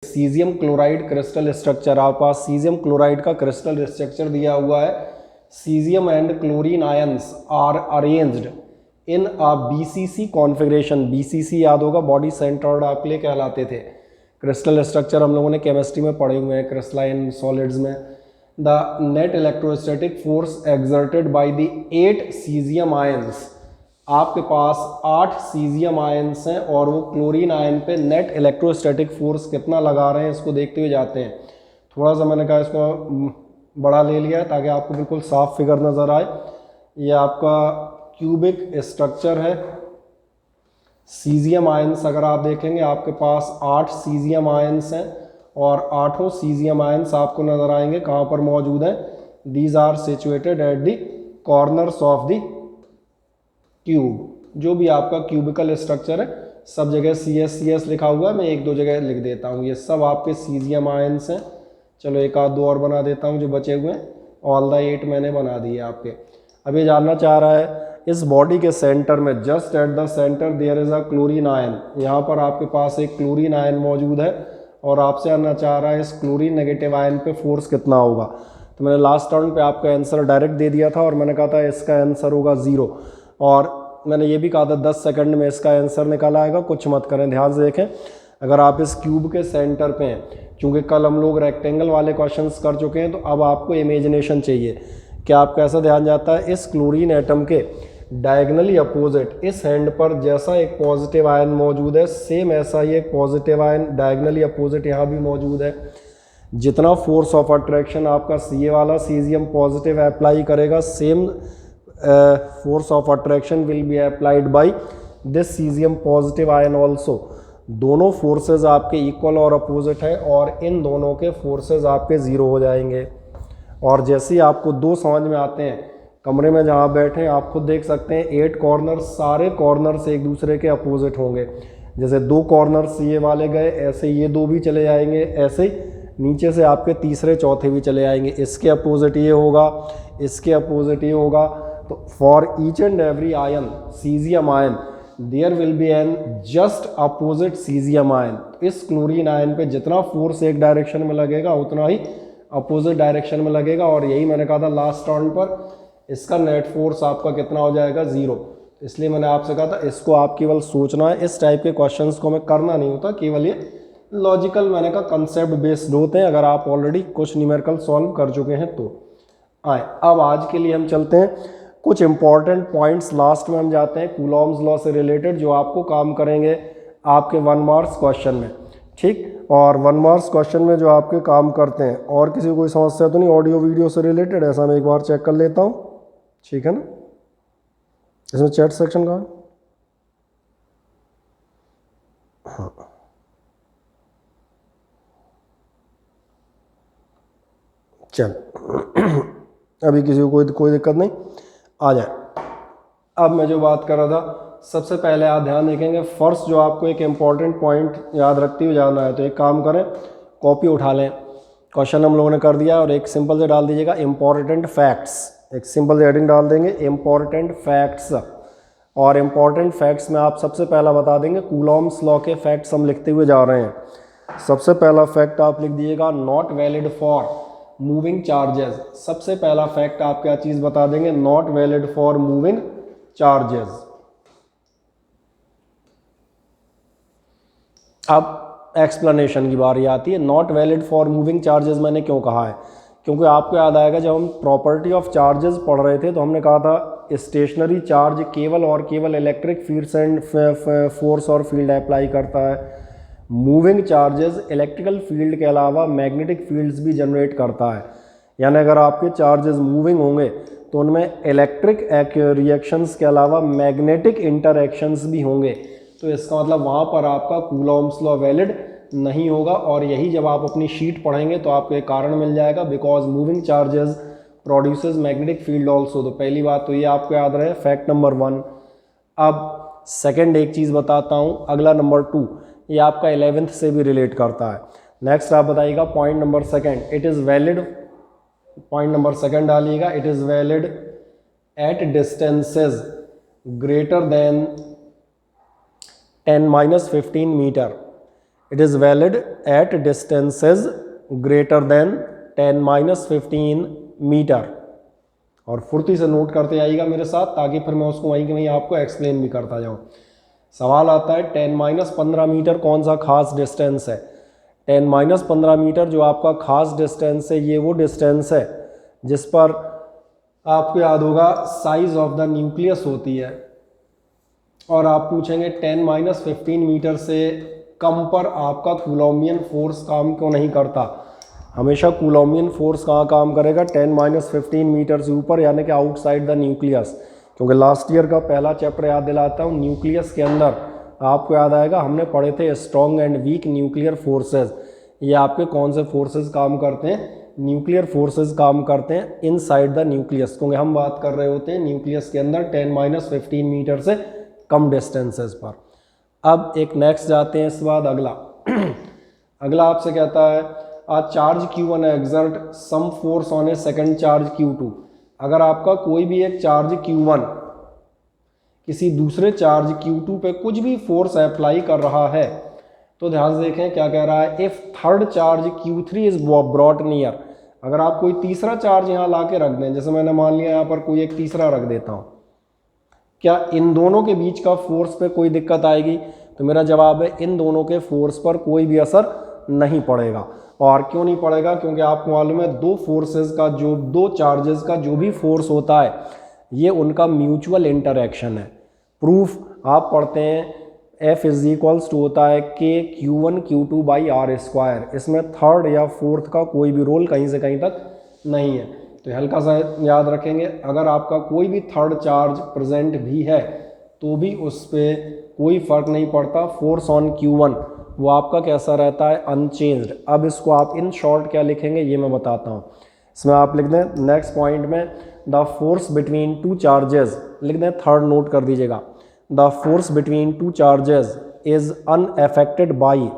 Caesium chloride crystal structure, आपके पास caesium chloride का क्रिस्टल स्ट्रक्चर दिया हुआ है। Caesium and chlorine ions are arranged in a BCC configuration. BCC याद होगा, बॉडी सेंटर्ड आपके लिए कहलाते थे। क्रिस्टल स्ट्रक्चर हम लोगों ने केमिस्ट्री में पढ़े हुए हैं, क्रिस्टलाइन सॉलिड्स में। The net electrostatic force exerted by the 8 caesium ions, आपके पास 8 सीजियम आयंस हैं और वो क्लोरीन आयन पे नेट इलेक्ट्रोस्टैटिक फोर्स कितना लगा रहे हैं इसको देखते हुए जाते हैं। थोड़ा सा मैंने कहा इसको बड़ा ले लिया है ताकि आपको बिल्कुल साफ फिगर नज़र आए। ये आपका क्यूबिक स्ट्रक्चर है। सीजियम आयंस अगर आप देखेंगे आपके पास 8 सीजियम आयंस हैं और 8 सीजियम आयंस आपको नज़र आएंगे कहाँ पर मौजूद हैं। These are situated at the corners of the cube. जो भी आपका क्यूबिकल स्ट्रक्चर है सब जगह CS लिखा हुआ है, मैं एक दो जगह लिख देता हूँ। ये सब आपके सीजियम आयंस हैं। चलो एक आध दो और बना देता हूँ जो बचे हुए हैं। ऑल द 8 मैंने बना दिए आपके। अब ये जानना चाह रहा है इस बॉडी के सेंटर में, just at the centre there is a chlorine ion. यहाँ पर आपके पास एक क्लोरीन आयन मौजूद है और आपसे जानना चाह रहा है इस क्लोरीन नेगेटिव आयन पे फोर्स कितना होगा। तो मैंने लास्ट राउंड पे आपका आंसर डायरेक्ट दे दिया था और मैंने कहा था इसका आंसर होगा 0। और मैंने ये भी कहा था 10 सेकंड में इसका आंसर निकल आएगा। कुछ मत करें, ध्यान से देखें। अगर आप इस क्यूब के सेंटर पे हैं, क्योंकि कल हम लोग रेक्टेंगल वाले क्वेश्चंस कर चुके हैं, तो अब आपको इमेजिनेशन चाहिए कि आप कैसा ध्यान जाता है इस क्लोरीन एटम के डायगनली अपोजिट इस हैंड पर जैसा एक पॉजिटिव आयन मौजूद है, सेम ऐसा ही एक पॉजिटिव आयन डायगनली अपोजिट यहाँ भी मौजूद है। जितना फोर्स ऑफ अट्रैक्शन आपका CA वाला सीजियम पॉजिटिव अप्लाई करेगा, same force of attraction will be applied by this cesium positive ion also। दोनों फोर्सेस आपके इक्वल और अपोजिट है और इन दोनों के फोर्सेस आपके 0 हो जाएंगे। और जैसे ही आपको दो समझ में आते हैं, कमरे में जहाँ बैठे हैं आप खुद देख सकते हैं 8 कॉर्नर, सारे कॉर्नर्स एक दूसरे के अपोजिट होंगे। जैसे 2 कॉर्नर्स ये वाले गए, ऐसे ये 2 भी चले जाएंगे, ऐसे नीचे से आपके तीसरे चौथे भी चले जाएंगे। इसके अपोजिट ये होगा, इसके अपोजिट ये होगा। तो for each and every ion caesium ion there will be an just opposite caesium ion. इस क्लोरीन आयन पे जितना फोर्स एक डायरेक्शन में लगेगा उतना ही अपोजिट डायरेक्शन में लगेगा। और यही मैंने कहा था लास्ट राउंड पर, इसका नेट फोर्स आपका कितना हो जाएगा 0। इसलिए मैंने आपसे कहा था इसको आप केवल सोचना है। इस टाइप के क्वेश्चंस को हमें करना नहीं होता, केवल ये लॉजिकल मैंने कहा कंसेप्ट बेस्ड होते हैं अगर आप ऑलरेडी कुछ न्यूमेरिकल सॉल्व कर चुके हैं तो। आए अब आज के लिए हम चलते हैं कुछ इंपॉर्टेंट पॉइंट्स लास्ट में हम जाते हैं कूलॉम्स लॉ से रिलेटेड, जो आपको काम करेंगे आपके 1 मार्क्स क्वेश्चन में। ठीक, और 1 मार्क्स क्वेश्चन में जो आपके काम करते हैं, और किसी को कोई समस्या तो नहीं ऑडियो वीडियो से रिलेटेड? ऐसा मैं एक बार चेक कर लेता हूँ, ठीक है ना। इसमें चैट सेक्शन का हाँ, चल अभी किसी को कोई दिक्कत नहीं, आ जाए। अब मैं जो बात कर रहा था, सबसे पहले आप ध्यान देखेंगे फर्स्ट जो आपको एक इम्पॉर्टेंट पॉइंट याद रखते हुए जाना है, तो एक काम करें, कॉपी उठा लें। क्वेश्चन हम लोगों ने कर दिया और एक सिंपल से डाल दीजिएगा इम्पॉर्टेंट फैक्ट्स। एक सिंपल से हेडिंग डाल देंगे इम्पॉर्टेंट फैक्ट्स। और इम्पॉर्टेंट फैक्ट्स में आप सबसे पहला बता देंगे कूलॉम्स लॉ के फैक्ट्स हम लिखते हुए जा रहे हैं। सबसे पहला फैक्ट आप लिख दीजिएगा not valid for moving charges. सबसे पहला फैक्ट आप क्या चीज़ बता देंगे, not valid for moving charges. अब एक्सप्लेनेशन की बारी आती है। Not valid for moving charges मैंने क्यों कहा है, क्योंकि आपको याद आएगा जब हम प्रॉपर्टी ऑफ चार्जेस पढ़ रहे थे तो हमने कहा था स्टेशनरी चार्ज केवल और केवल इलेक्ट्रिक फील्ड्स एंड फोर्स और फील्ड अप्लाई करता है। मूविंग चार्जेस इलेक्ट्रिकल फील्ड के अलावा मैग्नेटिक फील्ड्स भी जनरेट करता है। यानी अगर आपके चार्जेस मूविंग होंगे तो उनमें इलेक्ट्रिक रिएक्शंस के अलावा मैग्नेटिक इंटरएक्शंस भी होंगे। तो इसका मतलब वहाँ पर आपका कूलॉम्स लॉ वैलिड नहीं होगा। और यही जब आप अपनी शीट पढ़ेंगे तो आपको एक कारण मिल जाएगा, because moving charges produces magnetic field also. तो पहली बात तो ये आपको याद रहे, फैक्ट नंबर 1। अब सेकेंड एक चीज़ बताता हूँ, अगला नंबर 2, ये आपका 11th से भी रिलेट करता है। नेक्स्ट आप बताइएगा point number 2, it is valid. Point number 2 डालिएगा, it is valid at distances greater than 10-15 metre it is valid at distances greater than 10-15 metre. और फुर्ती से नोट करते आइएगा मेरे साथ, ताकि फिर मैं उसको वहीं के वहीं आपको एक्सप्लेन भी करता जाऊँ। सवाल आता है 10-15 मीटर कौन सा खास डिस्टेंस है। 10-15 मीटर जो आपका खास डिस्टेंस है, ये वो डिस्टेंस है जिस पर आपको याद होगा साइज ऑफ द न्यूक्लियस होती है। और आप पूछेंगे 10-15 मीटर से कम पर आपका कूलोम्बियन फोर्स काम क्यों नहीं करता। हमेशा कूलोम्बियन फोर्स कहाँ काम करेगा, 10-15 मीटर से ऊपर, यानी कि आउटसाइड द न्यूक्लियस। क्योंकि लास्ट ईयर का पहला चैप्टर याद दिलाता हूँ, न्यूक्लियस के अंदर आपको याद आएगा हमने पढ़े थे strong and weak nuclear forces. ये आपके कौन से फोर्सेज काम करते हैं, न्यूक्लियर फोर्सेज काम करते हैं इनसाइड द न्यूक्लियस, क्योंकि हम बात कर रहे होते हैं न्यूक्लियस के अंदर 10-15 मीटर से कम डिस्टेंसेस पर। अब एक नेक्स्ट जाते हैं, इस बाद अगला अगला आपसे कहता है a charge Q1 exert some force on a second charge Q2। अगर आपका कोई भी एक चार्ज Q1 किसी दूसरे चार्ज Q2 पे कुछ भी फोर्स अप्लाई कर रहा है, तो ध्यान से देखें क्या कह रहा है, if third charge Q3 is brought near. अगर आप कोई तीसरा चार्ज यहाँ ला के रख दें, जैसे मैंने मान लिया यहाँ पर कोई एक तीसरा रख देता हूँ, क्या इन दोनों के बीच का फोर्स पे कोई दिक्कत आएगी? तो मेरा जवाब है इन दोनों के फोर्स पर कोई भी असर नहीं पड़ेगा। और क्यों नहीं पड़ेगा? क्योंकि आपको मालूम है दो फोर्सेस का जो दो चार्जेस का जो भी फोर्स होता है ये उनका म्यूचुअल इंटरैक्शन है। प्रूफ आप पढ़ते हैं F इज इक्वल्स टू होता है K Q1 Q2 by R square. इसमें थर्ड या फोर्थ का कोई भी रोल कहीं से कहीं तक नहीं है। तो हल्का सा याद रखेंगे, अगर आपका कोई भी थर्ड चार्ज प्रेजेंट भी है तो भी उस पर कोई फ़र्क नहीं पड़ता। फोर्स ऑन Q1 वो आपका कैसा रहता है, अनचेंज्ड। अब इसको आप इन शॉर्ट क्या लिखेंगे ये मैं बताता हूँ। इसमें आप लिख दें नेक्स्ट पॉइंट में the force between two charges, लिख दें थर्ड नोट कर दीजिएगा, the force between two charges is unaffected by,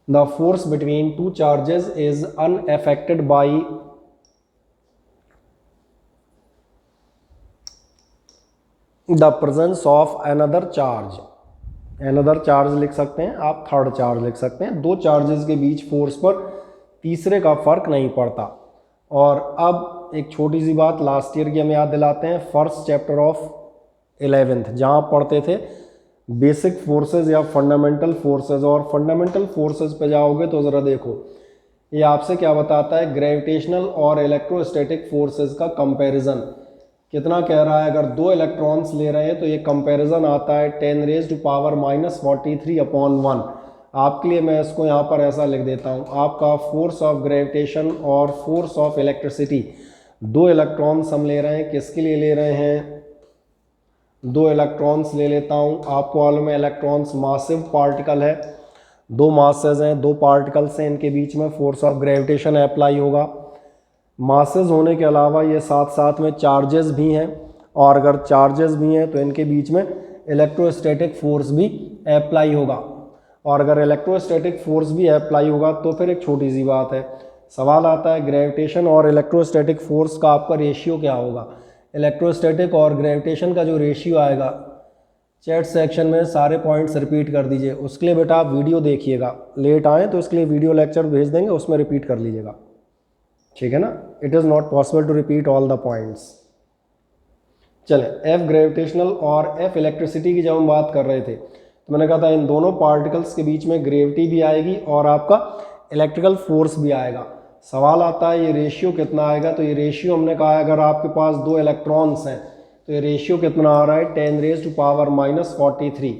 the force between two charges is unaffected by the presence of another charge. Another charge लिख सकते हैं आप, third charge लिख सकते हैं। दो चार्जेस के बीच फोर्स पर तीसरे का फर्क नहीं पड़ता। और अब एक छोटी सी बात लास्ट ईयर की हमें याद दिलाते हैं, फर्स्ट चैप्टर ऑफ 11th जहाँ पढ़ते थे बेसिक फोर्सेस या फंडामेंटल फोर्सेस। और फंडामेंटल फोर्सेस पे जाओगे तो ज़रा देखो ये आपसे क्या बताता है, ग्रेविटेशनल और इलेक्ट्रोस्टैटिक फोर्सेस का कंपैरिजन। कितना कह रहा है, अगर दो इलेक्ट्रॉन्स ले रहे हैं तो ये कंपैरिजन आता है 10⁻⁻⁻⁴ आपके लिए मैं इसको यहाँ पर ऐसा लिख देता हूँ, आपका फोर्स ऑफ ग्रेविटेशन और फोर्स ऑफ इलेक्ट्रिसिटी। दो इलेक्ट्रॉन्स हम ले रहे हैं, किसके लिए ले रहे हैं, दो इलेक्ट्रॉन्स ले लेता हूँ। आपको मालूम है इलेक्ट्रॉन्स मासिव पार्टिकल है, दो मासेज हैं, दो पार्टिकल्स हैं, इनके बीच में फोर्स ऑफ ग्रेविटेशन अप्लाई होगा। मासेज होने के अलावा ये साथ साथ में चार्जेस भी हैं, और अगर चार्जेस भी हैं तो इनके बीच में इलेक्ट्रोस्टैटिक फोर्स भी अप्लाई होगा। और अगर इलेक्ट्रोस्टैटिक फोर्स भी अप्लाई होगा तो फिर एक छोटी सी बात है, सवाल आता है ग्रेविटेशन और इलेक्ट्रोस्टैटिक फोर्स का आपका रेशियो क्या होगा। इलेक्ट्रोस्टैटिक और ग्रेविटेशन का जो रेशियो आएगा, चैट सेक्शन में सारे पॉइंट्स रिपीट कर दीजिए। उसके लिए बेटा आप वीडियो देखिएगा, लेट आएँ तो इसके लिए वीडियो लेक्चर भेज देंगे, उसमें रिपीट कर लीजिएगा, ठीक है ना। It is not possible to repeat all the points. चलें, एफ ग्रेविटेशनल और एफ इलेक्ट्रिसिटी की जब हम बात कर रहे थे तो मैंने कहा था इन दोनों पार्टिकल्स के बीच में ग्रेविटी भी आएगी और आपका इलेक्ट्रिकल फोर्स भी आएगा। सवाल आता है ये रेशियो कितना आएगा, तो ये रेशियो हमने कहा है अगर आपके पास दो इलेक्ट्रॉन्स हैं तो ये रेशियो कितना आ रहा है, 10⁻⁻43।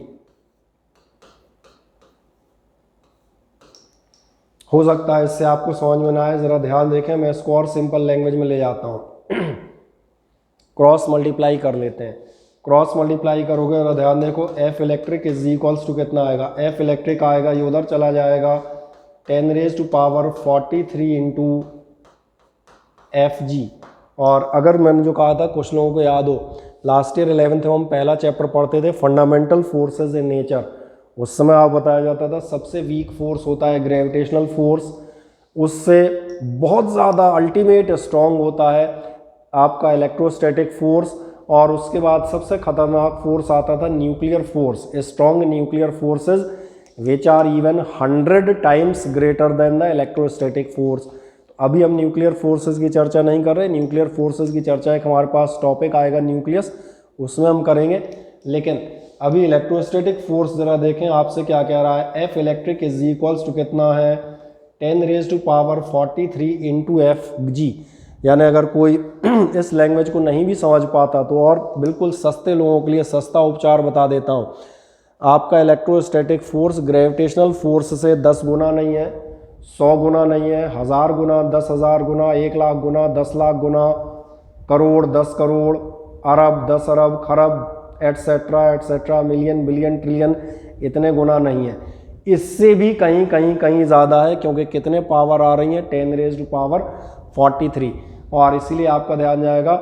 हो सकता है इससे आपको समझ में ना आए, ज़रा ध्यान देखें, मैं इसको और सिंपल लैंग्वेज में ले जाता हूँ। क्रॉस मल्टीप्लाई कर लेते हैं, क्रॉस मल्टीप्लाई करोगे और ध्यान देखो F electric is equals to कितना आएगा, एफ इलेक्ट्रिक आएगा ये उधर चला जाएगा 10⁻43 इंटू एफ जी। और अगर मैंने जो कहा था कुछ लोगों को याद हो लास्ट ईयर 11th में हम पहला चैप्टर पढ़ते थे फंडामेंटल फोर्सेस इन नेचर, उस समय आप बताया जाता था सबसे वीक फोर्स होता है ग्रेविटेशनल फोर्स, उससे बहुत ज़्यादा अल्टीमेट स्ट्रॉन्ग होता है आपका इलेक्ट्रोस्टैटिक फोर्स, और उसके बाद सबसे खतरनाक फोर्स आता था nuclear force. Strong nuclear forces which are even 100 times greater than the electrostatic force. अभी हम न्यूक्लियर फोर्सेस की चर्चा नहीं कर रहे, न्यूक्लियर फोर्सेस की चर्चा एक हमारे पास टॉपिक आएगा न्यूक्लियस, उसमें हम करेंगे। लेकिन अभी इलेक्ट्रोस्टैटिक फोर्स जरा देखें आपसे क्या कह रहा है। F electric is equals to कितना है 10⁻⁴³ इंटू एफ जी। यानी अगर कोई इस लैंग्वेज को नहीं भी समझ पाता तो और बिल्कुल सस्ते लोगों के लिए सस्ता उपचार बता देता हूँ। आपका इलेक्ट्रोस्टैटिक फोर्स ग्रेविटेशनल फोर्स से 10 गुना नहीं है, 100 गुना नहीं है, 1000 गुना, 10,000 गुना, 1 लाख गुना, 10 लाख गुना, करोड़, 10 करोड़, अरब, 10 अरब, खरब, etcetera etcetera, million, billion, trillion, इतने गुना नहीं है। इससे भी कहीं कहीं कहीं ज़्यादा है, क्योंकि कितने पावर आ रही है 10⁻⁴³ और इसीलिए आपका ध्यान जाएगा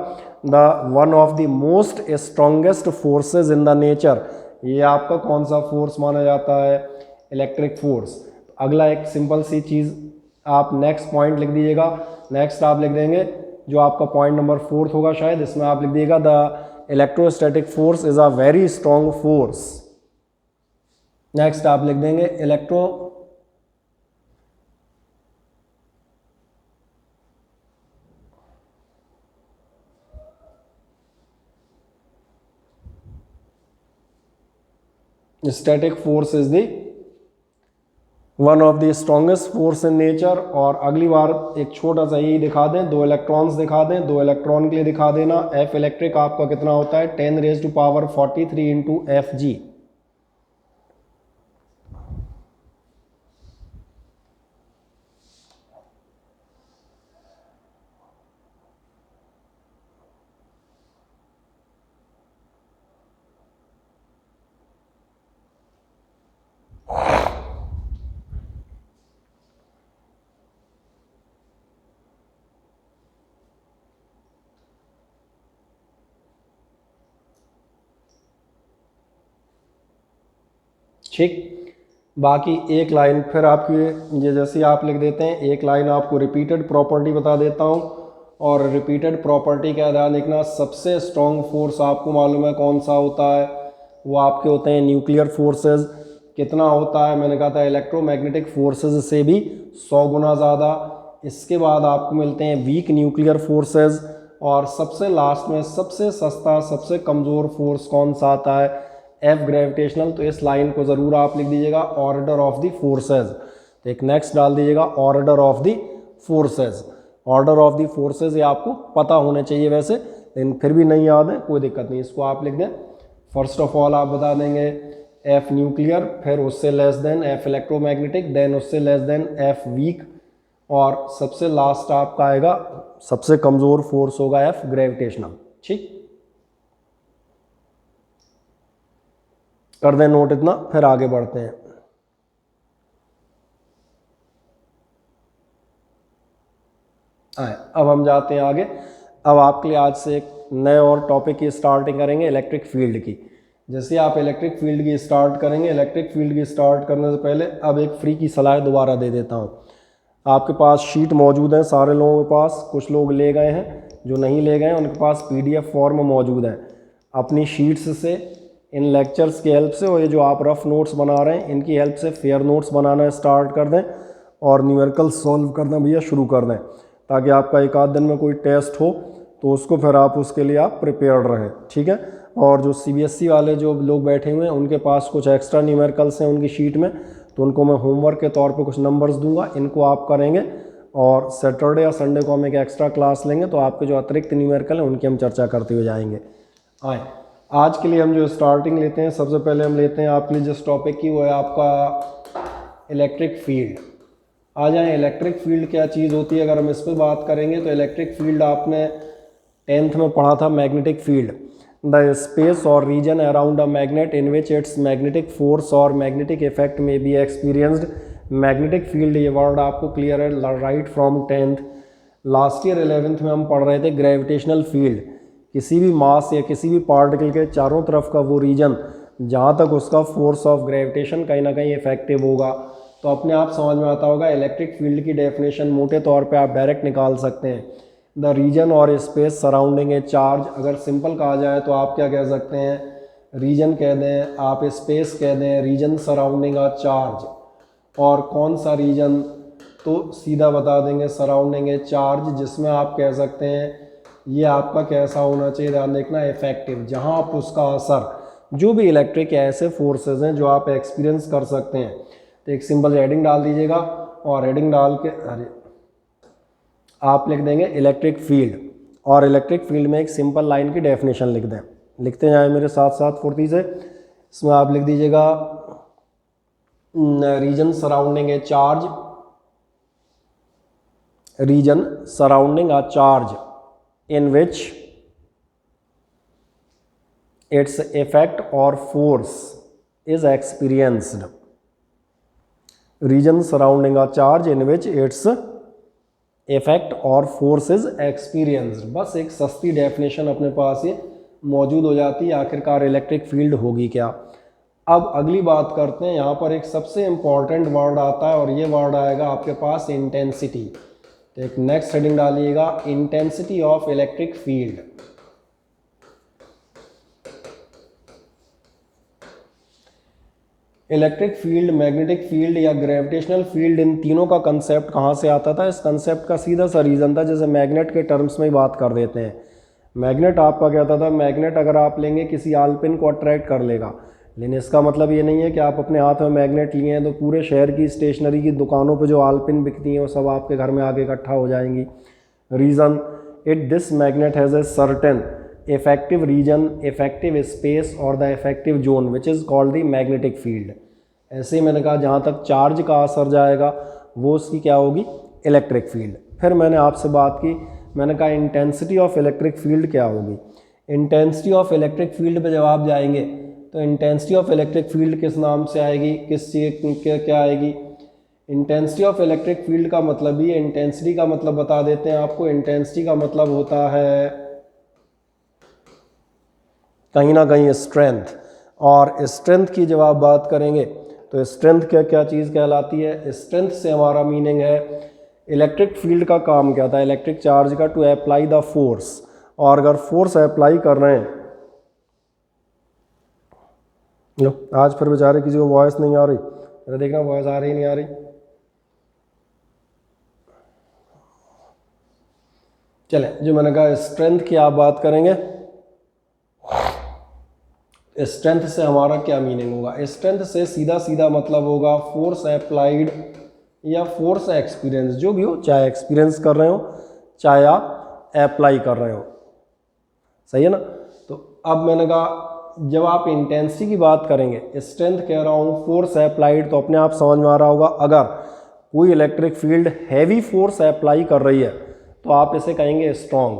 the one of the most strongest forces in the nature. ये आपका कौन सा फोर्स माना जाता है? Electric force. अगला एक सिंपल सी चीज़ आप नेक्स्ट पॉइंट लिख दीजिएगा। नेक्स्ट आप लिख देंगे जो आपका पॉइंट नंबर 4 होगा शायद, इसमें आप लिख दीजिएगा the electrostatic force is a very strong force. Next आप लिख देंगे static force is the one of the strongest force in nature. और अगली बार एक छोटा सा यही दिखा दें, 2 इलेक्ट्रॉन्स दिखा दें, 2 इलेक्ट्रॉन के लिए दिखा देना। एफ इलेक्ट्रिक आपका कितना होता है 10⁻⁴³ इंटू एफ जी। ठीक, बाकी एक लाइन फिर आपकी ये जैसे आप लिख देते हैं, एक लाइन आपको रिपीटेड प्रॉपर्टी बता देता हूँ। और रिपीटेड प्रॉपर्टी का ध्यान देखना, सबसे स्ट्रॉन्ग फोर्स आपको मालूम है कौन सा होता है? वो आपके होते हैं न्यूक्लियर फोर्सेस। कितना होता है? मैंने कहा था इलेक्ट्रोमैग्नेटिक फोर्सेस से भी 100 गुना ज़्यादा। इसके बाद आपको मिलते हैं वीक न्यूक्लियर फोर्सेस। और सबसे लास्ट में सबसे सस्ता सबसे कमज़ोर फोर्स कौन सा आता है? F gravitational. तो इस लाइन को ज़रूर आप लिख दीजिएगा ऑर्डर ऑफ द फोर्सेज। तो एक नेक्स्ट डाल दीजिएगा order of the forces. Order of the forces ये आपको पता होने चाहिए वैसे, लेकिन फिर भी नहीं याद है कोई दिक्कत नहीं, इसको आप लिख दें। फर्स्ट ऑफ ऑल आप बता देंगे एफ न्यूक्लियर, फिर उससे less than F electromagnetic, then उससे लेस देन एफ वीक, और सबसे लास्ट आपका आएगा सबसे कमज़ोर फोर्स होगा एफ ग्रेविटेशनल। ठीक, कर दें नोट इतना, फिर आगे बढ़ते हैं। अब हम जाते हैं आगे। अब आपके लिए आज से एक नए और टॉपिक की स्टार्टिंग करेंगे, इलेक्ट्रिक फील्ड की। जैसे आप इलेक्ट्रिक फील्ड की स्टार्ट करेंगे, इलेक्ट्रिक फील्ड की स्टार्ट करने से पहले अब एक फ्री की सलाह दोबारा दे देता हूँ। आपके पास शीट मौजूद है सारे लोगों के पास, कुछ लोग ले गए हैं, जो नहीं ले गए हैं उनके पास PDF फॉर्म मौजूद है। अपनी शीट्स से, इन लेक्चर्स की हेल्प से, और ये जो आप रफ नोट्स बना रहे हैं इनकी हेल्प से फेयर नोट्स बनाना स्टार्ट कर दें और न्यूमेरिकल सॉल्व करना भैया शुरू कर दें, ताकि आपका एक आध दिन में कोई टेस्ट हो तो उसको फिर आप उसके लिए आप प्रिपेयर्ड रहें। ठीक है। और जो CBSE वाले जो लोग बैठे हुए हैं उनके पास कुछ एक्स्ट्रा न्यूमेरिकल्स हैं उनकी शीट में, तो उनको मैं होमवर्क के तौर पे कुछ नंबर्स दूंगा, इनको आप करेंगे। और सैटरडे या संडे को हम एक एक्स्ट्रा क्लास लेंगे, तो आपके जो अतिरिक्त न्यूमेरिकल हैं उनकी हम चर्चा करते हुए जाएंगे। आए आज के लिए हम जो स्टार्टिंग लेते हैं, सबसे पहले हम लेते हैं आपके लिए जिस टॉपिक की, वो है आपका इलेक्ट्रिक फील्ड। आ जाएँ, इलेक्ट्रिक फील्ड क्या चीज़ होती है अगर हम इस पर बात करेंगे तो इलेक्ट्रिक फील्ड आपने 10th में पढ़ा था। मैग्नेटिक फील्ड, द स्पेस और region around a magnet in which it's magnetic force और मैग्नेटिक इफेक्ट में बी एक्सपीरियंस्ड। मैग्नेटिक फील्ड ये वर्ड आपको क्लियर है right from 10th। Last year 11th में हम पढ़ रहे थे ग्रेविटेशनल फील्ड, किसी भी मास या किसी भी पार्टिकल के चारों तरफ का वो रीजन जहाँ तक उसका फोर्स ऑफ ग्रेविटेशन कहीं ना कहीं इफेक्टिव होगा, तो अपने आप समझ में आता होगा। इलेक्ट्रिक फील्ड की डेफिनेशन मोटे तौर पे आप डायरेक्ट निकाल सकते हैं, द रीजन और स्पेस सराउंडिंग ए चार्ज। अगर सिंपल कहा जाए तो आप क्या कह सकते हैं, रीजन कह दें, आप स्पेस कह दें, रीजन सराउंडिंग अ चार्ज। और कौन सा रीजन, तो सीधा बता देंगे सराउंडिंग ए चार्ज, जिसमें आप कह सकते हैं ये आपका कैसा होना चाहिए, ध्यान देखना, इफेक्टिव, जहां आप उसका असर, जो भी इलेक्ट्रिक या ऐसे फोर्सेस हैं जो आप एक्सपीरियंस कर सकते हैं। तो एक सिंपल हेडिंग डाल दीजिएगा और हेडिंग डाल के आप लिख देंगे इलेक्ट्रिक फील्ड, और इलेक्ट्रिक फील्ड में एक सिंपल लाइन की डेफिनेशन लिख दें। लिखते जाएं मेरे साथ साथ फुर्ती से। इसमें आप लिख दीजिएगा region surrounding a charge, region surrounding a charge in which its effect or force is experienced, region surrounding a charge in which its effect or force is experienced। बस एक सस्ती डेफिनेशन अपने पास ये मौजूद हो जाती है, आखिरकार इलेक्ट्रिक फील्ड होगी क्या। अब अगली बात करते हैं, यहाँ पर एक सबसे इम्पॉर्टेंट वर्ड आता है और ये वर्ड आएगा आपके पास इंटेंसिटी। तो एक नेक्स्ट हेडिंग डालिएगा, intensity of electric field. Electric field, magnetic field या ग्रेविटेशनल फील्ड, इन तीनों का कंसेप्ट कहाँ से आता था। इस कंसेप्ट का सीधा सा रीज़न था, जैसे मैग्नेट के टर्म्स में ही बात कर देते हैं। मैग्नेट आपका क्या होता था, मैग्नेट अगर आप लेंगे किसी आलपिन को अट्रैक्ट कर लेगा, लेकिन इसका मतलब ये नहीं है कि आप अपने हाथ में मैग्नेट लिए हैं तो पूरे शहर की स्टेशनरी की दुकानों पे जो आलपिन बिकती हैं वो सब आपके घर में आके इकट्ठा हो जाएंगी। Reason, it this magnet has a certain effective region, effective space और the effective zone which is called the magnetic field. ऐसे ही मैंने कहा जहाँ तक चार्ज का असर जाएगा वो उसकी क्या होगी, इलेक्ट्रिक फील्ड। फिर मैंने आपसे बात की, मैंने कहा इंटेंसिटी ऑफ इलेक्ट्रिक फील्ड क्या होगी। इंटेंसिटी ऑफ इलेक्ट्रिक फील्ड पे जब आप जाएंगे तो इंटेंसिटी ऑफ इलेक्ट्रिक फील्ड किस नाम से आएगी, किस चीज क्या आएगी। इंटेंसिटी ऑफ इलेक्ट्रिक फील्ड का मतलब ही, इंटेंसिटी का मतलब बता देते हैं आपको। इंटेंसिटी का मतलब होता है कहीं ना कहीं स्ट्रेंथ, और स्ट्रेंथ की जब आप बात करेंगे तो स्ट्रेंथ क्या क्या चीज़ कहलाती है। स्ट्रेंथ से हमारा मीनिंग है इलेक्ट्रिक फील्ड का काम क्या था, इलेक्ट्रिक चार्ज का, टू अप्लाई द फोर्स। और अगर फोर्स अप्लाई कर रहे हैं, लो आज फिर बेचारे किसी को वॉइस नहीं आ रही, अरे देखना वॉइस आ रही नहीं आ रही। चले, जो मैंने कहा स्ट्रेंथ की आप बात करेंगे, स्ट्रेंथ से हमारा क्या मीनिंग होगा। स्ट्रेंथ से सीधा सीधा मतलब होगा फोर्स अप्लाइड या फोर्स एक्सपीरियंस, जो भी हो, चाहे एक्सपीरियंस कर रहे हो चाहे आप अप्लाई कर रहे हो, सही है ना। तो अब मैंने कहा जब आप इंटेंसिटी की बात करेंगे, स्ट्रेंथ कह रहा हूँ, फोर्स अप्लाइड, तो अपने आप समझ में आ रहा होगा अगर कोई electric field heavy force apply कर रही है तो आप इसे कहेंगे स्ट्रॉन्ग,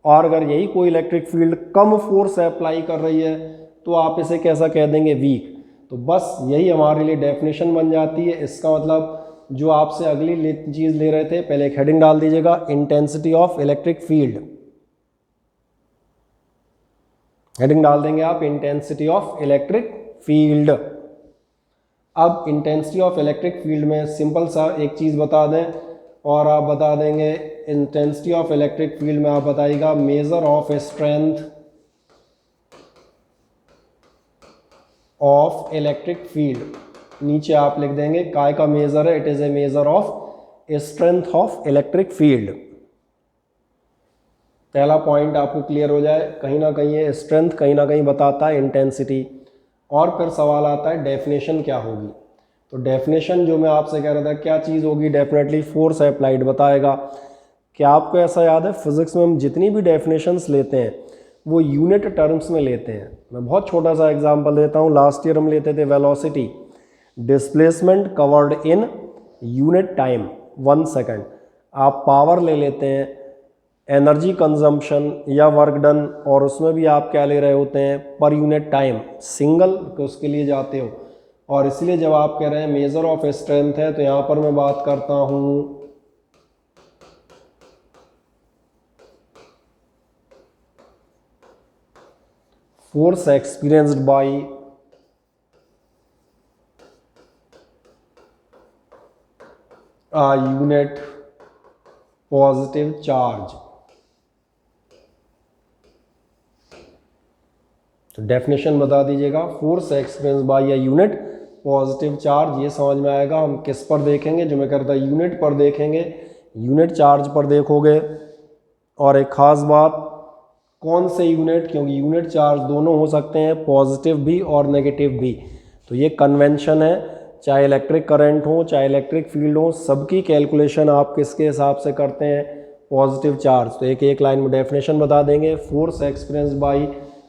और अगर यही कोई इलेक्ट्रिक फील्ड कम फोर्स अप्लाई कर रही है तो आप इसे कैसा कह देंगे, वीक। तो बस यही हमारे लिए डेफिनेशन बन जाती है। इसका मतलब जो आपसे अगली चीज़ ले रहे थे, पहले एक हेडिंग डाल दीजिएगा, intensity of electric field. Heading डाल देंगे आप, इंटेंसिटी ऑफ इलेक्ट्रिक फील्ड। अब इंटेंसिटी ऑफ इलेक्ट्रिक फील्ड में सिंपल सा एक चीज़ बता दें, और आप बता देंगे इंटेंसिटी ऑफ इलेक्ट्रिक फील्ड में आप बताइएगा major of strength of electric field. नीचे आप लिख देंगे काय का मेजर है, it is a major of strength of electric field. पहला पॉइंट आपको क्लियर हो जाए, कहीं ना कहीं ये स्ट्रेंथ कहीं ना कहीं बताता है इंटेंसिटी। और फिर सवाल आता है डेफिनेशन क्या होगी। तो डेफिनेशन जो मैं आपसे कह रहा था क्या चीज़ होगी, डेफिनेटली फोर्स अप्लाइड बताएगा। क्या आपको ऐसा याद है फिजिक्स में हम जितनी भी डेफिनेशंस लेते हैं वो यूनिट टर्म्स में लेते हैं। मैं बहुत छोटा सा एग्जांपल देता हूँ, लास्ट ईयर हम लेते थे velocity, displacement covered in unit time 1 second. आप पावर ले लेते हैं, एनर्जी कंजम्पशन या वर्क डन, और उसमें भी आप क्या ले रहे होते हैं, पर यूनिट टाइम, सिंगल उसके लिए जाते हो। और इसलिए जब आप कह रहे हैं मेजर ऑफ स्ट्रेंथ है तो यहाँ पर मैं बात करता हूँ force experienced by unit positive charge. तो डेफिनेशन बता दीजिएगा, force experience bye a unit positive charge. ये समझ में आएगा। हम किस पर देखेंगे, जो मैं करता यूनिट पर देखेंगे, यूनिट चार्ज पर देखोगे। और एक ख़ास बात, कौन से यूनिट, क्योंकि यूनिट चार्ज दोनों हो सकते हैं, पॉजिटिव भी और नेगेटिव भी। तो ये कन्वेंशन है, चाहे इलेक्ट्रिक करंट हो चाहे इलेक्ट्रिक फील्ड हो, सबकी कैलकुलेशन आप किसके हिसाब से करते हैं, पॉजिटिव चार्ज। तो एक एक लाइन में डेफिनेशन बता देंगे, force experience bye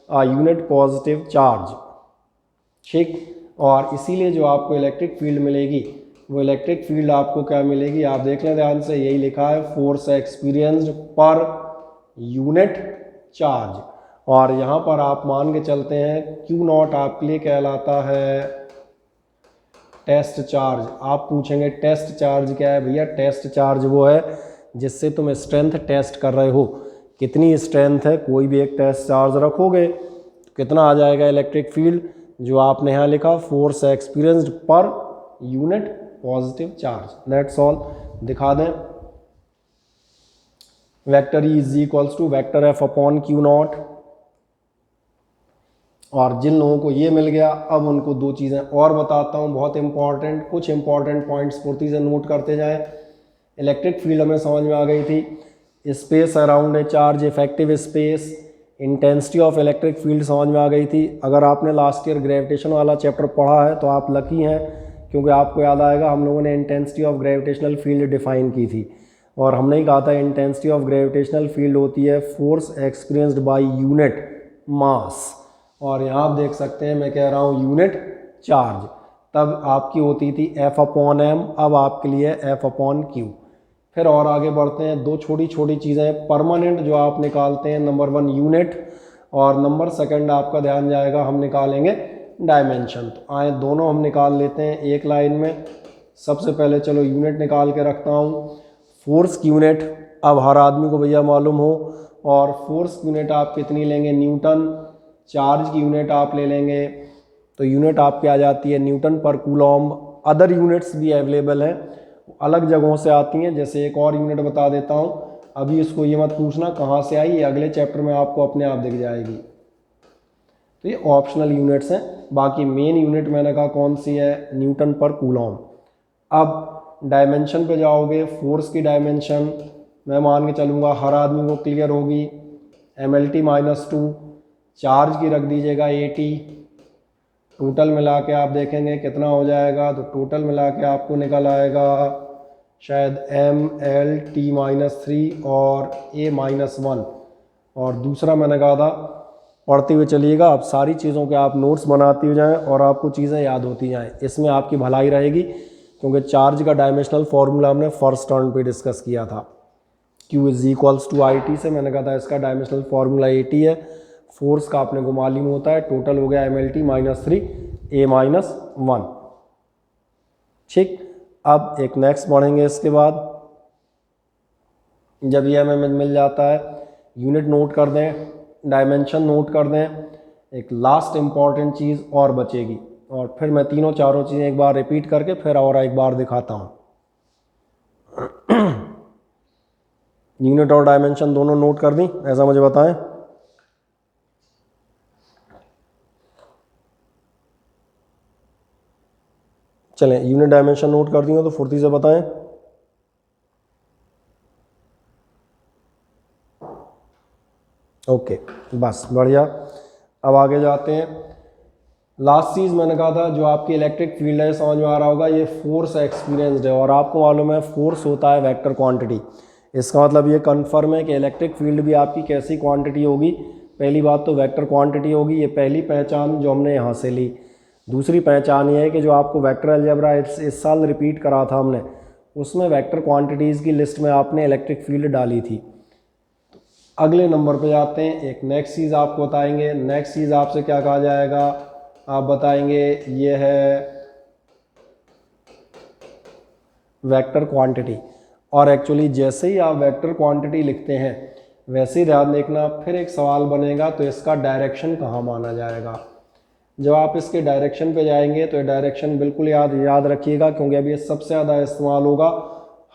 a unit positive charge. ठीक, और इसीलिए जो आपको इलेक्ट्रिक फील्ड मिलेगी, वो इलेक्ट्रिक फील्ड आपको क्या मिलेगी, आप देख लें ध्यान से, यही लिखा है, force experienced per unit charge. और यहाँ पर आप मान के चलते हैं क्यू नॉट आपके लिए कहलाता है टेस्ट चार्ज। आप पूछेंगे टेस्ट चार्ज क्या है? भैया टेस्ट चार्ज वो है जिससे तुम स्ट्रेंथ टेस्ट कर रहे हो, कितनी स्ट्रेंथ है। कोई भी एक टेस्ट चार्ज रखोगे तो कितना आ जाएगा इलेक्ट्रिक फील्ड, जो आपने यहाँ लिखा, force experienced per unit positive charge. That's all. दिखा दें, vector E is equals to vector F upon Q naught. और जिन लोगों को ये मिल गया, अब उनको दो चीज़ें और बताता हूँ, बहुत इंपॉर्टेंट, कुछ इंपॉर्टेंट पॉइंट्स फुर्ती से नोट करते जाएं। इलेक्ट्रिक फील्ड हमें समझ में आ गई थी, space around a charge, effective space, intensity of electric field समझ में आ गई थी। अगर आपने लास्ट ईयर ग्रेविटेशन वाला चैप्टर पढ़ा है तो आप लकी हैं, क्योंकि आपको याद आएगा हम लोगों ने intensity of gravitational field define की थी। और हमने ही कहा था इंटेंसिटी ऑफ ग्रेविटेशनल फील्ड होती है force experienced by unit mass. और यहाँ आप देख सकते हैं मैं कह रहा हूँ यूनिट चार्ज, तब आपकी होती थी एफ अपॉन एम, अब आपके लिए एफ अपॉन क्यू। फिर और आगे बढ़ते हैं, दो छोटी छोटी चीज़ें परमानेंट जो आप निकालते हैं, नंबर 1 यूनिट, और नंबर 2 आपका ध्यान जाएगा, हम निकालेंगे डायमेंशन। तो आए दोनों हम निकाल लेते हैं एक लाइन में। सबसे पहले चलो यूनिट निकाल के रखता हूँ, फोर्स की यूनिट अब हर आदमी को भैया मालूम हो, और फोर्स की यूनिट आप कितनी लेंगे, न्यूटन। चार्ज की यूनिट आप ले लेंगे तो यूनिट आपकी आ जाती है Newton per Coulomb. Other units भी अवेलेबल हैं, अलग जगहों से आती हैं। जैसे एक और यूनिट बता देता हूँ, अभी इसको ये मत पूछना कहाँ से आई, ये अगले चैप्टर में आपको अपने आप दिख जाएगी। तो ये ऑप्शनल यूनिट्स हैं, बाकी मेन यूनिट मैंने कहा कौन सी है, न्यूटन पर कूलॉम। अब डायमेंशन पे जाओगे, फोर्स की डायमेंशन मैं मान के चलूँगा हर आदमी को क्लियर होगी, mlt-2। चार्ज की रख दीजिएगा 80। टोटल मिला के आप देखेंगे कितना हो जाएगा, तो टोटल मिला के आपको निकल आएगा शायद mlt-3 और a-1। और दूसरा मैंने कहा था पढ़ते हुए चलिएगा, अब सारी चीज़ों के आप नोट्स बनाते हुए जाएं और आपको चीज़ें याद होती जाएं, इसमें आपकी भलाई रहेगी। क्योंकि चार्ज का डायमेंशनल फार्मूला हमने फर्स्ट टर्न पे डिस्कस किया था, Q is equals to IT से। मैंने कहा था इसका डायमेंशनल फार्मूला 80 है। फोर्स का आपने को मालूम होता है, टोटल हो गया mlt-3 a-1। ठीक, अब एक नेक्स्ट बढ़ेंगे। इसके बाद जब ये हमें मिल जाता है, यूनिट नोट कर दें, डायमेंशन नोट कर दें, एक लास्ट इम्पॉर्टेंट चीज़ और बचेगी, और फिर मैं तीनों चारों चीज़ें एक बार रिपीट करके फिर और एक बार दिखाता हूँ। यूनिट और डायमेंशन दोनों नोट कर दी, ऐसा मुझे बताएं। चलें, यूनिट डायमेंशन नोट कर दी हो तो फुर्ती से बताएं। ओके, बस बढ़िया। अब आगे जाते हैं। लास्ट चीज़ मैंने कहा था, जो आपकी इलेक्ट्रिक फील्ड है, समझ में आ रहा होगा, ये फोर्स एक्सपीरियंस्ड है। और आपको मालूम है फोर्स होता है वेक्टर क्वांटिटी। इसका मतलब ये कंफर्म है कि इलेक्ट्रिक फील्ड भी आपकी कैसी क्वांटिटी होगी, पहली बात तो वेक्टर क्वांटिटी होगी। ये पहली पहचान जो हमने यहाँ से ली। दूसरी पहचान ये है कि जो आपको वेक्टर अलजेब्रा इस साल रिपीट करा था हमने, उसमें वेक्टर क्वांटिटीज़ की लिस्ट में आपने इलेक्ट्रिक फील्ड डाली थी। अगले नंबर पे जाते हैं, एक नेक्स्ट चीज़ आपको बताएंगे। नेक्स्ट चीज़ आपसे क्या कहा जाएगा, आप बताएंगे ये है वेक्टर क्वांटिटी। और एक्चुअली जैसे ही आप वेक्टर क्वांटिटी लिखते हैं वैसे ही ध्यान देखना, फिर एक सवाल बनेगा तो इसका डायरेक्शन कहाँ माना जाएगा। जब आप इसके डायरेक्शन पे जाएंगे तो ये डायरेक्शन बिल्कुल याद रखिएगा, क्योंकि अब ये सबसे ज़्यादा इस्तेमाल होगा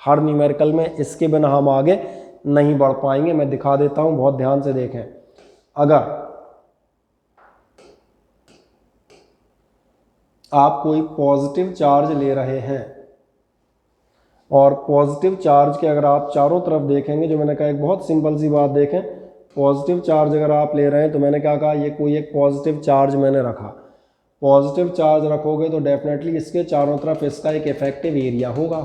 हर न्यूमेरिकल में। इसके बिना हम आगे नहीं बढ़ पाएंगे। मैं दिखा देता हूँ, बहुत ध्यान से देखें। अगर आप कोई पॉजिटिव चार्ज ले रहे हैं और पॉजिटिव चार्ज के अगर आप चारों तरफ देखेंगे, जो मैंने कहा एक बहुत सिंपल सी बात देखें, पॉजिटिव चार्ज अगर आप ले रहे हैं तो मैंने क्या कहा, ये कोई एक पॉजिटिव चार्ज मैंने रखा, पॉजिटिव चार्ज रखोगे तो डेफिनेटली इसके चारों तरफ इसका एक इफेक्टिव एरिया होगा,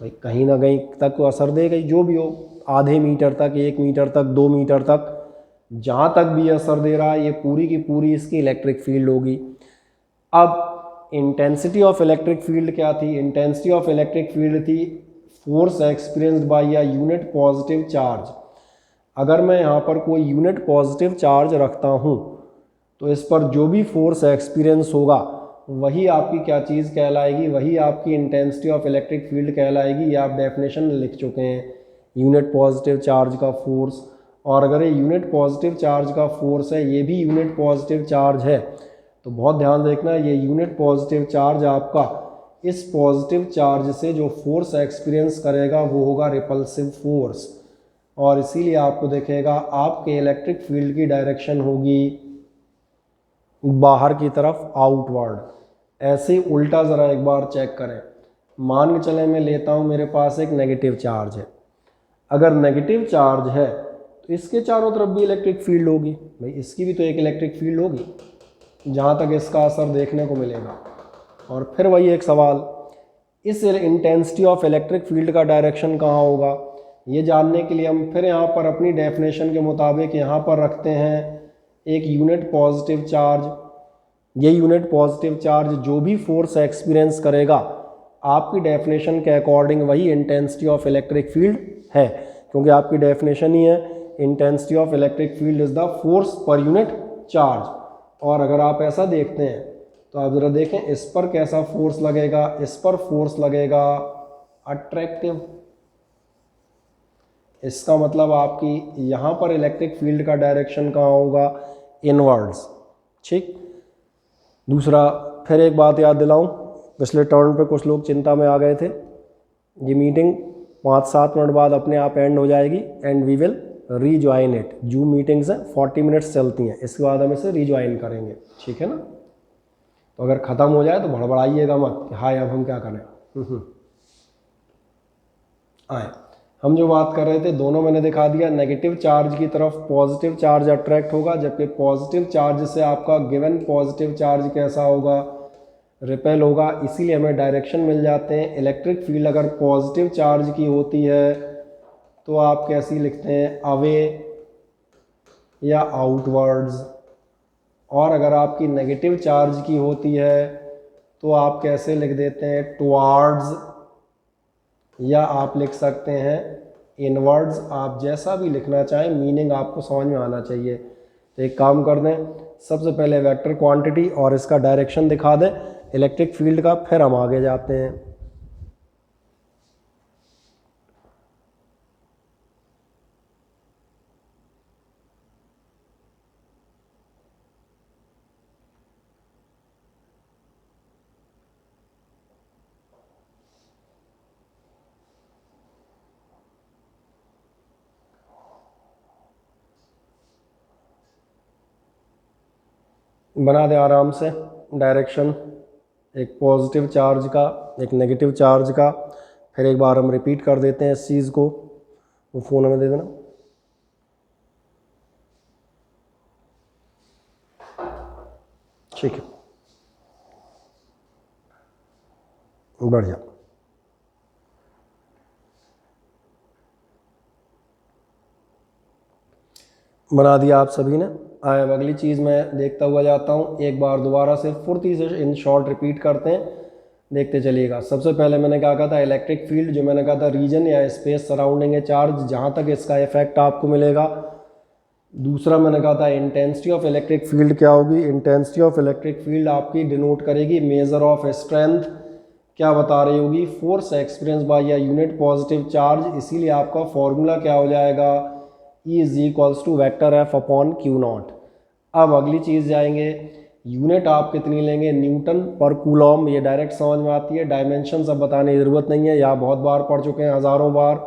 भाई कहीं ना कहीं तक तो असर देगा ही, जो भी हो, आधे मीटर तक, 1 मीटर तक, 2 मीटर तक, जहाँ तक भी असर दे रहा है ये पूरी की पूरी इसकी इलेक्ट्रिक फील्ड होगी। अब इंटेंसिटी ऑफ इलेक्ट्रिक फील्ड क्या थी? इंटेंसिटी ऑफ इलेक्ट्रिक फील्ड थी force experienced bye a unit positive charge. अगर मैं यहाँ पर कोई यूनिट पॉजिटिव चार्ज रखता हूँ तो इस पर जो भी फोर्स एक्सपीरियंस होगा वही आपकी क्या चीज़ कहलाएगी, वही आपकी इंटेंसिटी ऑफ इलेक्ट्रिक फील्ड कहलाएगी। ये आप डेफिनेशन लिख चुके हैं, यूनिट पॉजिटिव चार्ज का फोर्स। और अगर ये यूनिट पॉजिटिव चार्ज का फोर्स है, ये भी यूनिट पॉजिटिव चार्ज है, तो बहुत ध्यान देखना, ये यूनिट पॉजिटिव चार्ज आपका इस पॉजिटिव चार्ज से जो फोर्स एक्सपीरियंस करेगा वो होगा रिपल्सिव फोर्स, और इसीलिए आपको देखेगा आपके इलेक्ट्रिक फील्ड की डायरेक्शन होगी बाहर की तरफ, आउटवर्ड। ऐसे ही उल्टा ज़रा एक बार चेक करें, मान के चले मैं लेता हूँ मेरे पास एक नेगेटिव चार्ज है, अगर नेगेटिव चार्ज है तो इसके चारों तरफ भी इलेक्ट्रिक फील्ड होगी, भाई इसकी भी तो एक इलेक्ट्रिक फील्ड होगी जहाँ तक इसका असर देखने को मिलेगा। और फिर वही एक सवाल, इस इंटेंसिटी ऑफ इलेक्ट्रिक फील्ड का डायरेक्शन कहाँ होगा, ये जानने के लिए हम फिर यहाँ पर अपनी डेफिनेशन के मुताबिक यहाँ पर रखते हैं एक यूनिट पॉजिटिव चार्ज। ये यूनिट पॉजिटिव चार्ज जो भी फोर्स एक्सपीरियंस करेगा आपकी डेफिनेशन के अकॉर्डिंग वही इंटेंसिटी ऑफ इलेक्ट्रिक फील्ड है, क्योंकि आपकी डेफिनेशन ही है intensity of electric field is the force per unit charge. और अगर आप ऐसा देखते हैं तो आप ज़रा देखें इस पर कैसा फोर्स लगेगा, इस पर फोर्स लगेगा अट्रैक्टिव, इसका मतलब आपकी यहाँ पर इलेक्ट्रिक फील्ड का डायरेक्शन कहाँ होगा, इनवर्ड्स। ठीक, दूसरा फिर एक बात याद दिलाऊं, पिछले टर्न पे कुछ लोग चिंता में आ गए थे, ये मीटिंग 5-7 मिनट बाद अपने आप एंड हो जाएगी and we will rejoin it. Zoom meetings हैं 40 मिनट्स चलती हैं, इसके बाद हम इसे रीज्वाइन करेंगे, ठीक है ना। तो अगर ख़त्म हो जाए तो भड़बड़ाइएगा मत कि हाय अब हम क्या करें। आए, हम जो बात कर रहे थे दोनों मैंने दिखा दिया, नेगेटिव चार्ज की तरफ पॉजिटिव चार्ज अट्रैक्ट होगा, जबकि पॉजिटिव चार्ज से आपका गिवन पॉजिटिव चार्ज कैसा होगा, रिपेल होगा। इसीलिए हमें डायरेक्शन मिल जाते हैं। इलेक्ट्रिक फील्ड अगर पॉजिटिव चार्ज की होती है तो आप कैसी लिखते हैं, अवे या आउटवर्ड्स, और अगर आपकी नेगेटिव चार्ज की होती है तो आप कैसे लिख देते हैं, टुवार्ड्स, या आप लिख सकते हैं इनवर्ड्स। आप जैसा भी लिखना चाहें, मीनिंग आपको समझ में आना चाहिए। तो एक काम कर दें, सबसे पहले वेक्टर क्वांटिटी और इसका डायरेक्शन दिखा दें इलेक्ट्रिक फील्ड का, फिर हम आगे जाते हैं। बना दें आराम से डायरेक्शन, एक पॉजिटिव चार्ज का, एक नेगेटिव चार्ज का। फिर एक बार हम रिपीट कर देते हैं इस चीज़ को, वो फ़ोन हमें दे देना। ठीक है, बढ़िया। बना दिया आप सभी ने। आए, अब अगली चीज़ मैं देखता हुआ जाता हूँ, एक बार दोबारा से फुर्ती से इन शॉर्ट रिपीट करते हैं, देखते चलिएगा। सबसे पहले मैंने क्या कहा था, इलेक्ट्रिक फील्ड, जो मैंने कहा था रीजन या स्पेस सराउंडिंग ए चार्ज, जहाँ तक इसका इफेक्ट आपको मिलेगा। दूसरा मैंने कहा था इंटेंसिटी ऑफ इलेक्ट्रिक फील्ड क्या होगी, इंटेंसिटी ऑफ इलेक्ट्रिक फील्ड आपकी डिनोट करेगी मेजर ऑफ स्ट्रेंथ, क्या बता रही होगी, फोर्स एक्सपीरियंस बाय या यूनिट पॉजिटिव चार्ज। इसीलिए आपका फॉर्मूला क्या हो जाएगा, E is equals to vector F upon Q naught. अब अगली चीज़ जाएंगे, यूनिट आप कितनी लेंगे, न्यूटन पर कूलॉम, ये डायरेक्ट समझ में आती है, डायमेंशन सब बताने की ज़रूरत नहीं है, या बहुत बार पढ़ चुके हैं, हज़ारों बार।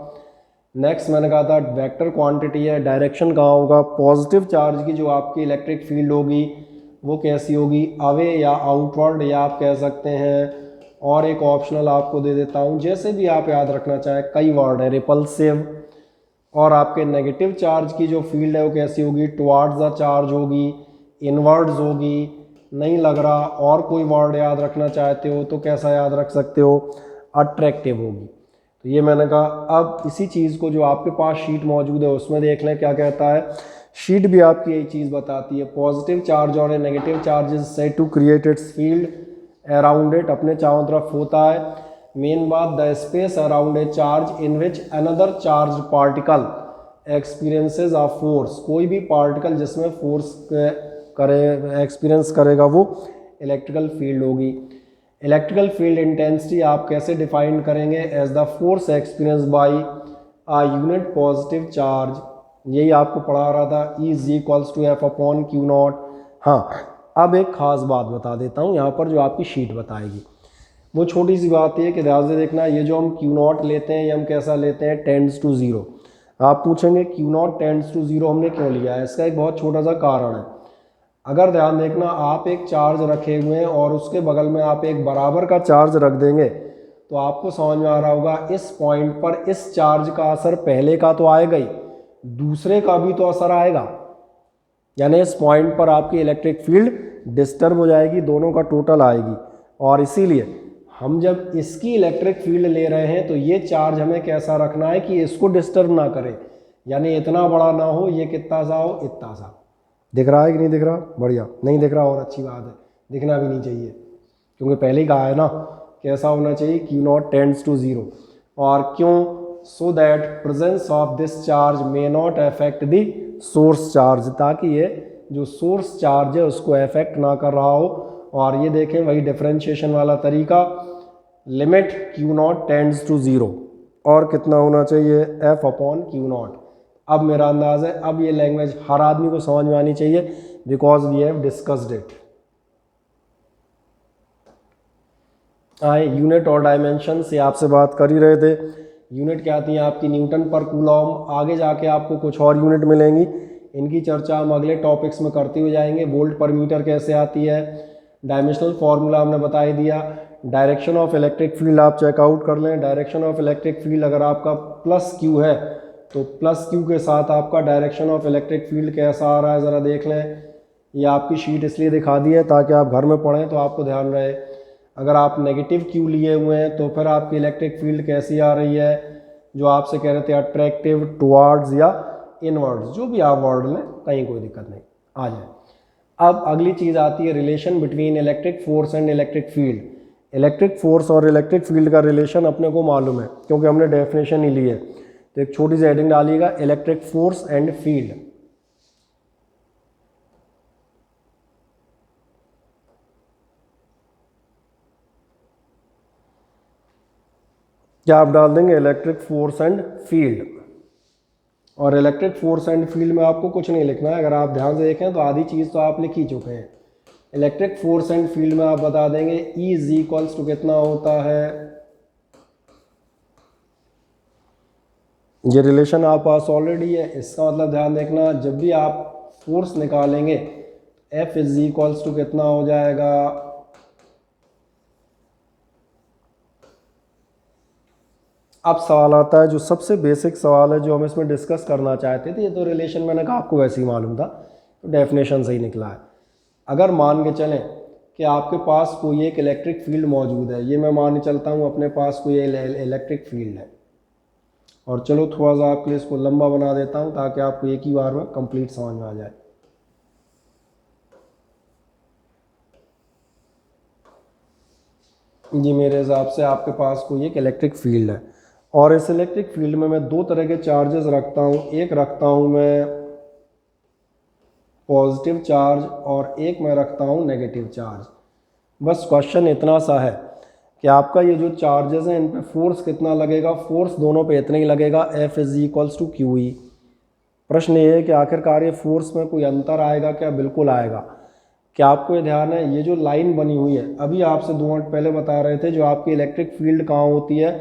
नेक्स्ट मैंने कहा था वेक्टर क्वांटिटी है, डायरेक्शन कहाँ होगा, पॉजिटिव चार्ज की जो आपकी इलेक्ट्रिक फील्ड होगी वो कैसी होगी, अवे या आउटवर्ड या आप कह सकते हैं, और एक ऑप्शनल आपको दे देता हूँ, जैसे भी आप याद रखना चाहें, कई वर्ड है, रिपल्सिव। और आपके नेगेटिव चार्ज की जो फील्ड है वो कैसी होगी, टुवार्ड्स द चार्ज होगी, इनवर्ड्स होगी, नहीं लग रहा, और कोई वर्ड याद रखना चाहते हो तो कैसा याद रख सकते हो, अट्रैक्टिव होगी। तो ये मैंने कहा। अब इसी चीज़ को जो आपके पास शीट मौजूद है उसमें देख लें क्या कहता है। शीट भी आपकी यही चीज़ बताती है, पॉजिटिव चार्ज और negative charge is said to create its field around it, अपने चारों तरफ होता है। मेन बात, the space around a charge in which another charge particle experiences of force, कोई भी पार्टिकल जिसमें फोर्स करे एक्सपीरियंस करेगा वो इलेक्ट्रिकल फील्ड होगी। इलेक्ट्रिकल फील्ड इंटेंसिटी आप कैसे डिफाइन करेंगे, as the force experience by a unit positive charge, यही आपको पढ़ा रहा था, E is equals to F upon Q naught. हाँ, अब एक खास बात बता देता हूँ यहाँ पर जो आपकी शीट बताएगी, वो छोटी सी बात है कि ध्यान से देखना, ये जो हम क्यू नॉट लेते हैं ये हम कैसा लेते हैं, टेंड्स टू जीरो। आप पूछेंगे Q naught tends to zero हमने क्यों लिया है, इसका एक बहुत छोटा सा कारण है। अगर ध्यान देखना, आप एक चार्ज रखे हुए हैं और उसके बगल में आप एक बराबर का चार्ज रख देंगे तो आपको समझ में आ रहा होगा इस पॉइंट पर इस चार्ज का असर पहले का तो आएगा ही, दूसरे का भी तो असर आएगा, यानी इस पॉइंट पर आपकी इलेक्ट्रिक फील्ड डिस्टर्ब हो जाएगी, दोनों का टोटल आएगी। और इसीलिए हम जब इसकी इलेक्ट्रिक फील्ड ले रहे हैं तो ये चार्ज हमें कैसा रखना है कि इसको डिस्टर्ब ना करे, यानी इतना बड़ा ना हो, ये कितना सा हो, इतना सा। दिख रहा है कि नहीं दिख रहा, बढ़िया, नहीं दिख रहा और अच्छी बात है, दिखना भी नहीं चाहिए, क्योंकि पहले ही कहा है ना कैसा होना चाहिए, Q naught tends to zero. और क्यों, so that presence of this charge may not affect the source charge, ताकि ये जो सोर्स चार्ज है उसको अफेक्ट ना कर रहा हो। और ये देखें वही डिफरेंशिएशन वाला तरीका, limit Q naught tends to zero, और कितना होना चाहिए, एफ अपॉन क्यू नॉट। अब मेरा अंदाज है अब ये लैंग्वेज हर आदमी को समझ में आनी चाहिए, because we have discussed it. आए यूनिट और डायमेंशन से आपसे बात कर ही रहे थे। यूनिट क्या आती है आपकी, न्यूटन पर कूलॉम, आगे जाके आपको कुछ और यूनिट मिलेंगी, इनकी चर्चा हम अगले टॉपिक्स में करते हुए जाएंगे। वोल्ट पर मीटर कैसे आती है, डायमेंशनल फार्मूला हमने बता ही दिया। डायरेक्शन ऑफ इलेक्ट्रिक फील्ड आप चेकआउट कर लें, डायरेक्शन ऑफ इलेक्ट्रिक फील्ड अगर आपका प्लस क्यू है तो प्लस क्यू के साथ आपका डायरेक्शन ऑफ इलेक्ट्रिक फील्ड कैसा आ रहा है ज़रा देख लें। ये आपकी शीट इसलिए दिखा दी है ताकि आप घर में पढ़ें तो आपको ध्यान रहे। अगर आप नेगेटिव क्यू लिए हुए हैं तो फिर आपकी इलेक्ट्रिक फील्ड कैसी आ रही है, जो आपसे कह रहे थे अट्रैक्टिव, टुवार्ड्स या इनवर्ड्स, जो भी आप वर्ड लें कहीं कोई दिक्कत नहीं, आ जाए। अब अगली चीज़ आती है relation between electric force and electric field. Electric force और इलेक्ट्रिक फील्ड का रिलेशन अपने को मालूम है क्योंकि हमने डेफिनेशन ही ली है। तो एक छोटी सी हेडिंग डालिएगा, इलेक्ट्रिक फोर्स एंड फील्ड। क्या आप डाल देंगे, इलेक्ट्रिक फोर्स एंड फील्ड। और इलेक्ट्रिक फोर्स एंड फील्ड में आपको कुछ नहीं लिखना है, अगर आप ध्यान से देखें तो आधी चीज़ तो आप लिख ही चुके हैं। इलेक्ट्रिक फोर्स एंड फील्ड में आप बता देंगे E इज इक्वल्स टू कितना होता है, ये रिलेशन आप पास ऑलरेडी है। इसका मतलब ध्यान देखना, जब भी आप फोर्स निकालेंगे F इज इक्वल्स टू कितना हो जाएगा, अब सवाल आता है जो सबसे बेसिक सवाल है जो हम इसमें डिस्कस करना चाहते थे। ये तो रिलेशन मैंने कहा आपको वैसे ही मालूम था, तो डेफिनेशन से ही निकला है। अगर मान के चलें कि आपके पास कोई एक इलेक्ट्रिक फील्ड मौजूद है, ये मैं मान के चलता हूँ अपने पास कोई इलेक्ट्रिक फील्ड है, और चलो थोड़ा सा आपके लिए इसको लंबा बना देता हूँ ताकि आपको एक ही बार में कंप्लीट समझ में आ जाए। जी मेरे हिसाब से आपके पास कोई एक इलेक्ट्रिक फील्ड है और इस इलेक्ट्रिक फील्ड में मैं दो तरह के चार्जेस रखता हूँ। एक रखता हूँ मैं पॉजिटिव चार्ज और एक मैं रखता हूँ नेगेटिव चार्ज। बस क्वेश्चन इतना सा है कि आपका ये जो चार्जेस हैं इन पे फोर्स कितना लगेगा, फोर्स दोनों पे इतना ही लगेगा, F is equals to Q E. प्रश्न ये है कि आखिरकार ये फोर्स में कोई अंतर आएगा क्या, बिल्कुल आएगा। क्या आपको ये ध्यान है, ये जो लाइन बनी हुई है, अभी आपसे 2 मिनट पहले बता रहे थे, जो आपकी इलेक्ट्रिक फील्ड कहाँ होती है,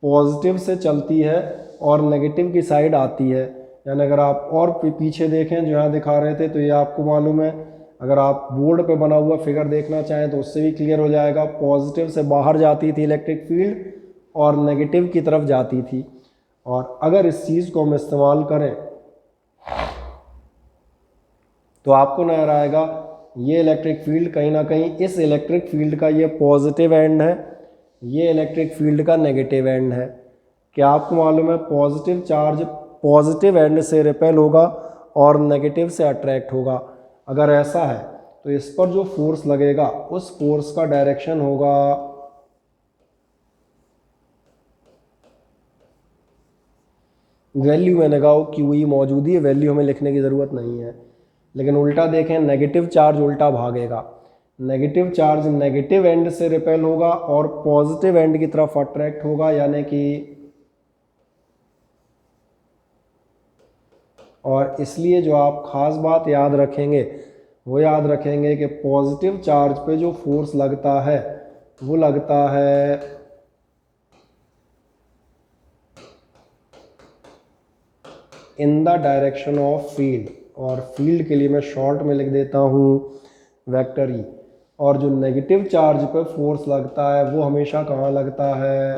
पॉजिटिव से चलती है और नेगेटिव की साइड आती है। यानी अगर आप और पीछे देखें जो यहाँ दिखा रहे थे तो ये आपको मालूम है, अगर आप बोर्ड पे बना हुआ फिगर देखना चाहें तो उससे भी क्लियर हो जाएगा। पॉजिटिव से बाहर जाती थी इलेक्ट्रिक फील्ड और नेगेटिव की तरफ जाती थी। और अगर इस चीज़ को हम इस्तेमाल करें तो आपको नजर आएगा ये इलेक्ट्रिक फील्ड कहीं ना कहीं इस इलेक्ट्रिक फील्ड का ये पॉजिटिव एंड है, ये इलेक्ट्रिक फील्ड का नेगेटिव एंड है। क्या आपको मालूम है पॉजिटिव चार्ज पॉजिटिव एंड से रिपेल होगा और नेगेटिव से अट्रैक्ट होगा। अगर ऐसा है तो इस पर जो फोर्स लगेगा उस फोर्स का डायरेक्शन होगा वैल्यू, मैंने कहा क्यू ई मौजूद है, वैल्यू हमें लिखने की ज़रूरत नहीं है। लेकिन उल्टा देखें, नेगेटिव चार्ज उल्टा भागेगा, नेगेटिव चार्ज नेगेटिव एंड से रिपेल होगा और पॉजिटिव एंड की तरफ अट्रैक्ट होगा। यानी कि और इसलिए जो आप ख़ास बात याद रखेंगे वो याद रखेंगे कि पॉजिटिव चार्ज पे जो फोर्स लगता है वो लगता है इन द डायरेक्शन ऑफ फील्ड, और फील्ड के लिए मैं शॉर्ट में लिख देता हूँ वेक्टर ई। और जो नेगेटिव चार्ज पे फोर्स लगता है वो हमेशा कहाँ लगता है,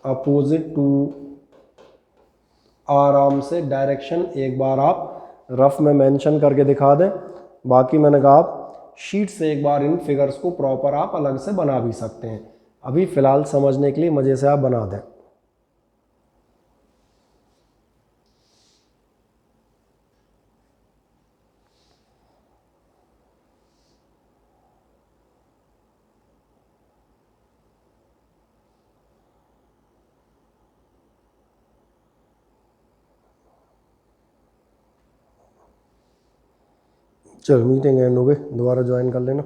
अपोजिट टू। आराम से डायरेक्शन एक बार आप रफ में मेंशन करके दिखा दें, बाकी मैंने कहा आप शीट से एक बार इन फिगर्स को प्रॉपर आप अलग से बना भी सकते हैं। अभी फ़िलहाल समझने के लिए मज़े से आप बना दें। चलो मीटिंग एंड हो गई, दोबारा ज्वाइन कर लेना।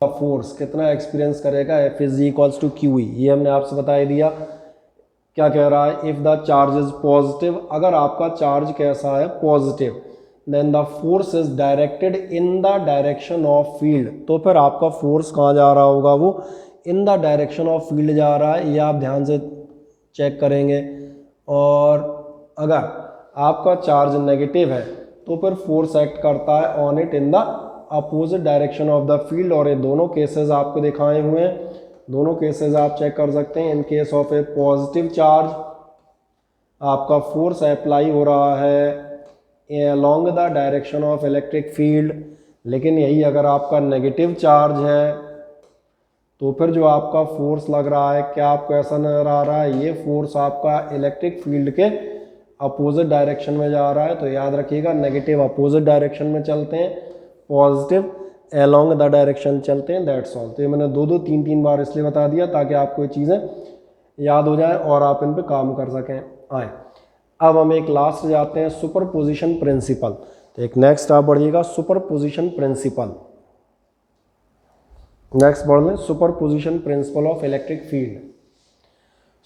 फोर्स कितना एक्सपीरियंस करेगा, F is equals to Q E, ये हमने आपसे बता ही दिया। क्या कह रहा है, if the charge is positive, अगर आपका चार्ज कैसा है positive, then the force is directed in the direction of field, तो फिर आपका फोर्स कहाँ जा रहा होगा, वो in the direction of field जा रहा है, ये आप ध्यान से चेक करेंगे। और अगर आपका चार्ज नेगेटिव है तो फिर फोर्स एक्ट करता है on it in the opposite direction of the field. और ये दोनों केसेस आपको दिखाए हुए हैं, दोनों केसेस आप चेक कर सकते हैं। In case of A positive charge आपका फोर्स अप्लाई हो रहा है along the direction of electric field, लेकिन यही अगर आपका नेगेटिव चार्ज है तो फिर जो आपका फोर्स लग रहा है, क्या आपको ऐसा नजर आ रहा है, ये फोर्स आपका इलेक्ट्रिक फील्ड के अपोजिट डायरेक्शन में जा रहा है। तो याद रखिएगा नेगेटिव अपोजिट डायरेक्शन में चलते हैं, पॉजिटिव अलोंग द डायरेक्शन चलते हैं, दैट्स ऑल। तो ये मैंने दो तीन तीन बार इसलिए बता दिया ताकि आपको ये चीज़ें याद हो जाए और आप इन पे काम कर सकें। आए अब हम एक लास्ट जाते हैं, सुपरपोजिशन प्रिंसिपल। तो एक नेक्स्ट आप बढ़िएगा, सुपरपोजिशन प्रिंसिपल। नेक्स्ट बढ़ लें, superposition principle of electric field.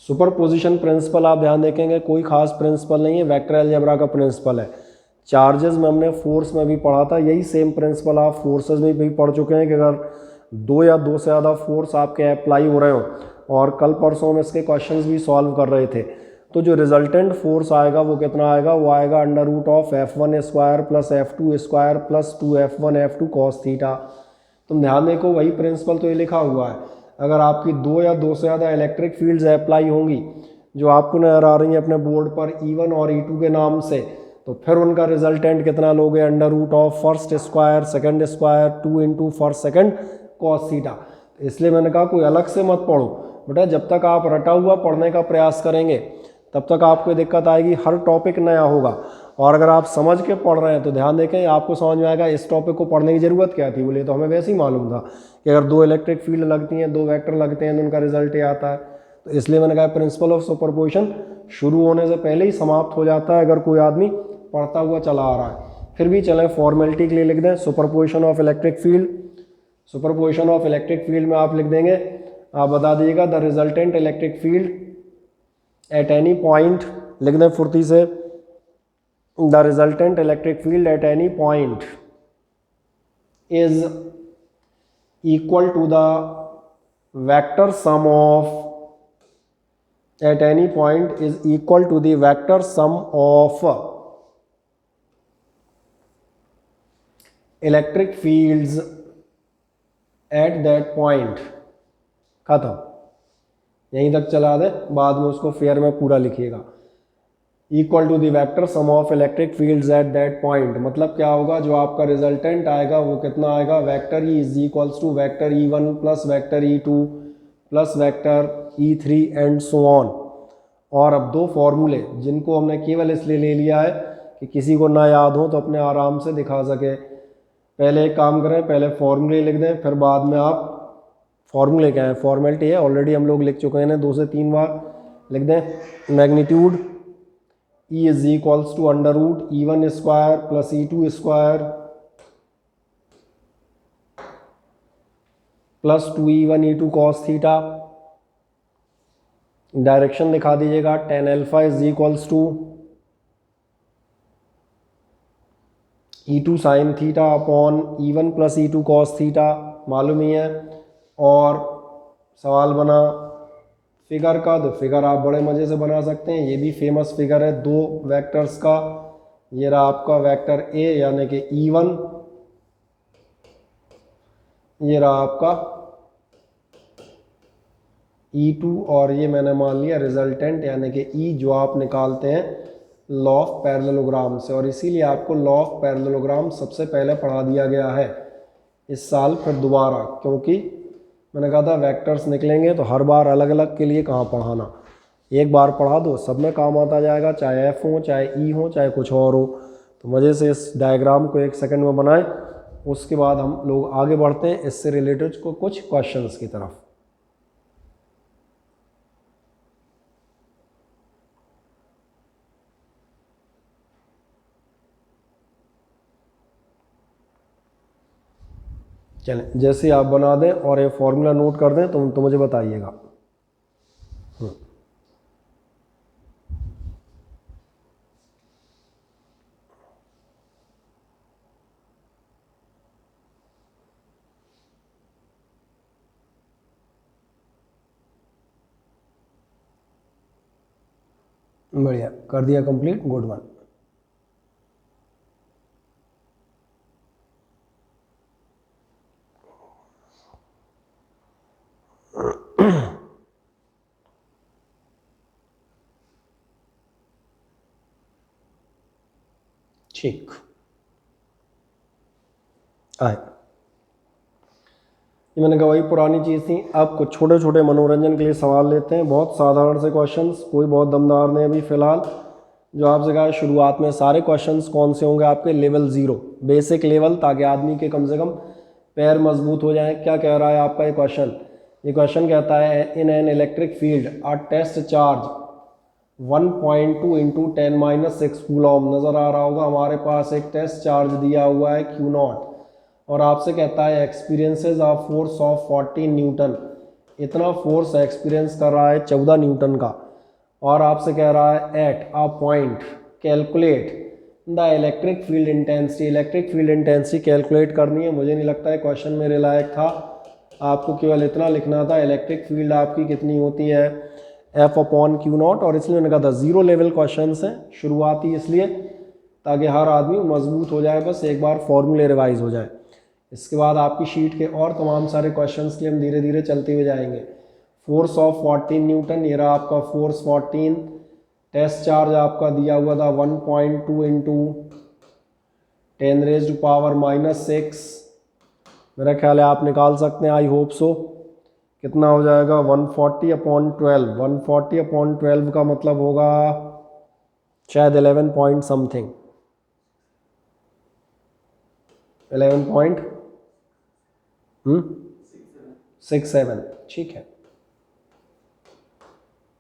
Superposition principle आप ध्यान देखेंगे कोई खास प्रिंसिपल नहीं है, वेक्टर अलजेब्रा का प्रिंसिपल है। चार्जेस में हमने फोर्स में भी पढ़ा था, यही सेम प्रिंसिपल आप फोर्सेस में भी पढ़ चुके हैं कि अगर दो या दो से ज़्यादा फोर्स आपके अप्लाई हो रहे हो, और कल परसों में इसके क्वेश्चंस भी सॉल्व कर रहे थे, तो जो रिजल्टेंट फोर्स आएगा वो कितना आएगा, वो आएगा under root of F1 square plus F2 square plus 2F1 F2 cos theta. तुम ध्यान देखो वही प्रिंसिपल तो ये लिखा हुआ है। अगर आपकी दो या दो से ज़्यादा इलेक्ट्रिक फील्ड्स अप्लाई होंगी जो आपको नजर आ रही हैं अपने बोर्ड पर E1 और E2 के नाम से, तो फिर उनका रिजल्टेंट कितना लोगे, under root of first square second square 2 into first second cos theta. इसलिए मैंने कहा कोई अलग से मत पढ़ो बेटा, जब तक आप रटा हुआ पढ़ने का प्रयास करेंगे तब तक आपको दिक्कत आएगी, हर टॉपिक नया होगा। और अगर आप समझ के पढ़ रहे हैं तो ध्यान देखें आपको समझ में आएगा इस टॉपिक को पढ़ने की ज़रूरत क्या थी, बोले तो हमें वैसे ही मालूम था कि अगर दो इलेक्ट्रिक फील्ड लगती हैं, दो वेक्टर लगते हैं तो उनका रिजल्ट ये आता है। तो इसलिए मैंने कहा प्रिंसिपल ऑफ सुपरपोजिशन शुरू होने से पहले ही समाप्त हो जाता है अगर कोई आदमी पढ़ता हुआ चला आ रहा है। फिर भी चलें फॉर्मेलिटी के लिए लिख दें superposition of electric field. Superposition of electric field में आप लिख देंगे, आप बता दीजिएगा the resultant electric field at any point, लिख दें फुर्ती से, the resultant electric field at any point is equal to the vector sum of at any point is equal to the vector sum of electric fields at that point। खत्म, यहीं तक चला दे, बाद में उसको फेयर में पूरा लिखिएगा। Equal to the vector sum of electric fields at that point, मतलब क्या होगा, जो आपका रिजल्टेंट आएगा वो कितना आएगा, vector E is equals to vector E1 plus vector E2 plus vector E3 and so on. और अब दो फॉर्मूले जिनको हमने केवल इसलिए ले लिया है कि किसी को ना याद हो तो अपने आराम से दिखा सके। पहले एक काम करें, पहले फॉर्मूले लिख दें, फिर बाद में आप फॉर्मूले क्या है, फॉर्मेलिटी है, ऑलरेडी हम लोग लिख चुके हैं 2 से 3 बार। लिख दें magnitude E is equals to under root E1 square plus E2 square plus 2E1 E2 cos theta. Direction दिखा दीजिएगा, tan alpha is equals to E2 sine theta upon E1 plus E2 cos theta, मालूम ही है। और सवाल बना figure का, तो फिगर आप बड़े मज़े से बना सकते हैं, ये भी फेमस फिगर है दो वेक्टर्स का। ये रहा आपका वेक्टर ए यानी कि E1, ये रहा आपका E2, और ये मैंने मान लिया रिजल्टेंट यानी कि E, जो आप निकालते हैं लॉ ऑफ पैरेललोग्राम से। और इसीलिए आपको लॉ ऑफ पैरेललोग्राम सबसे पहले पढ़ा दिया गया है इस साल, फिर दोबारा, क्योंकि मैंने कहा था वेक्टर्स निकलेंगे तो हर बार अलग अलग के लिए कहाँ पढ़ाना, एक बार पढ़ा दो सब में काम आता जाएगा, चाहे एफ हो चाहे ई हो चाहे कुछ और हो। तो मज़े से इस डायग्राम को 1 सेकंड में बनाएं, उसके बाद हम लोग आगे बढ़ते हैं इससे रिलेटेड को कुछ क्वेश्चंस की तरफ। चलें, जैसे आप बना दें और ये फॉर्मूला नोट कर दें तो मुझे बताइएगा। बढ़िया, कर दिया कंप्लीट, गुड वन। ठीक आए, ये मैंने कहा वही पुरानी चीज़ थी। अब कुछ छोटे छोटे मनोरंजन के लिए सवाल लेते हैं, बहुत साधारण से क्वेश्चंस, कोई बहुत दमदार नहीं अभी फ़िलहाल। जो आपसे कहा शुरुआत में सारे क्वेश्चंस कौन से होंगे आपके, लेवल 0 बेसिक लेवल, ताकि आदमी के कम से कम पैर मजबूत हो जाएं। क्या कह रहा है आपका ये क्वेश्चन, ये क्वेश्चन कहता है in an electric field a test charge 1.2 into 10⁻6 coulomb. नज़र आ रहा होगा हमारे पास एक टेस्ट चार्ज दिया हुआ है Q0, और आपसे कहता है experiences of force of 14 Newton, इतना फोर्स एक्सपीरियंस कर रहा है 14 न्यूटन का। और आपसे कह रहा है at a point calculate the electric field intensity, electric field intensity calculate करनी है। मुझे नहीं लगता है क्वेश्चन मेरे लायक था, आपको केवल इतना लिखना था इलेक्ट्रिक फील्ड आपकी कितनी होती है F/Q0। और इसलिए मैंने कहा था 0 लेवल क्वेश्चन हैं शुरुआती, इसलिए ताकि हर आदमी मजबूत हो जाए, बस एक बार फॉर्मूले रिवाइज हो जाए। इसके बाद आपकी शीट के और तमाम सारे क्वेश्चंस के लिए हम धीरे धीरे चलते हुए जाएंगे। फोर्स ऑफ 14 न्यूटन, ये रहा आपका फोर्स 14। टेस्ट चार्ज आपका दिया हुआ था 1.2 इंटू 10⁻⁻6। मेरा ख्याल है आप निकाल सकते हैं, आई होप सो। कितना हो जाएगा 140/12, 140/12 का मतलब होगा शायद 11 पॉइंट समथिंग, 11.67, ठीक है।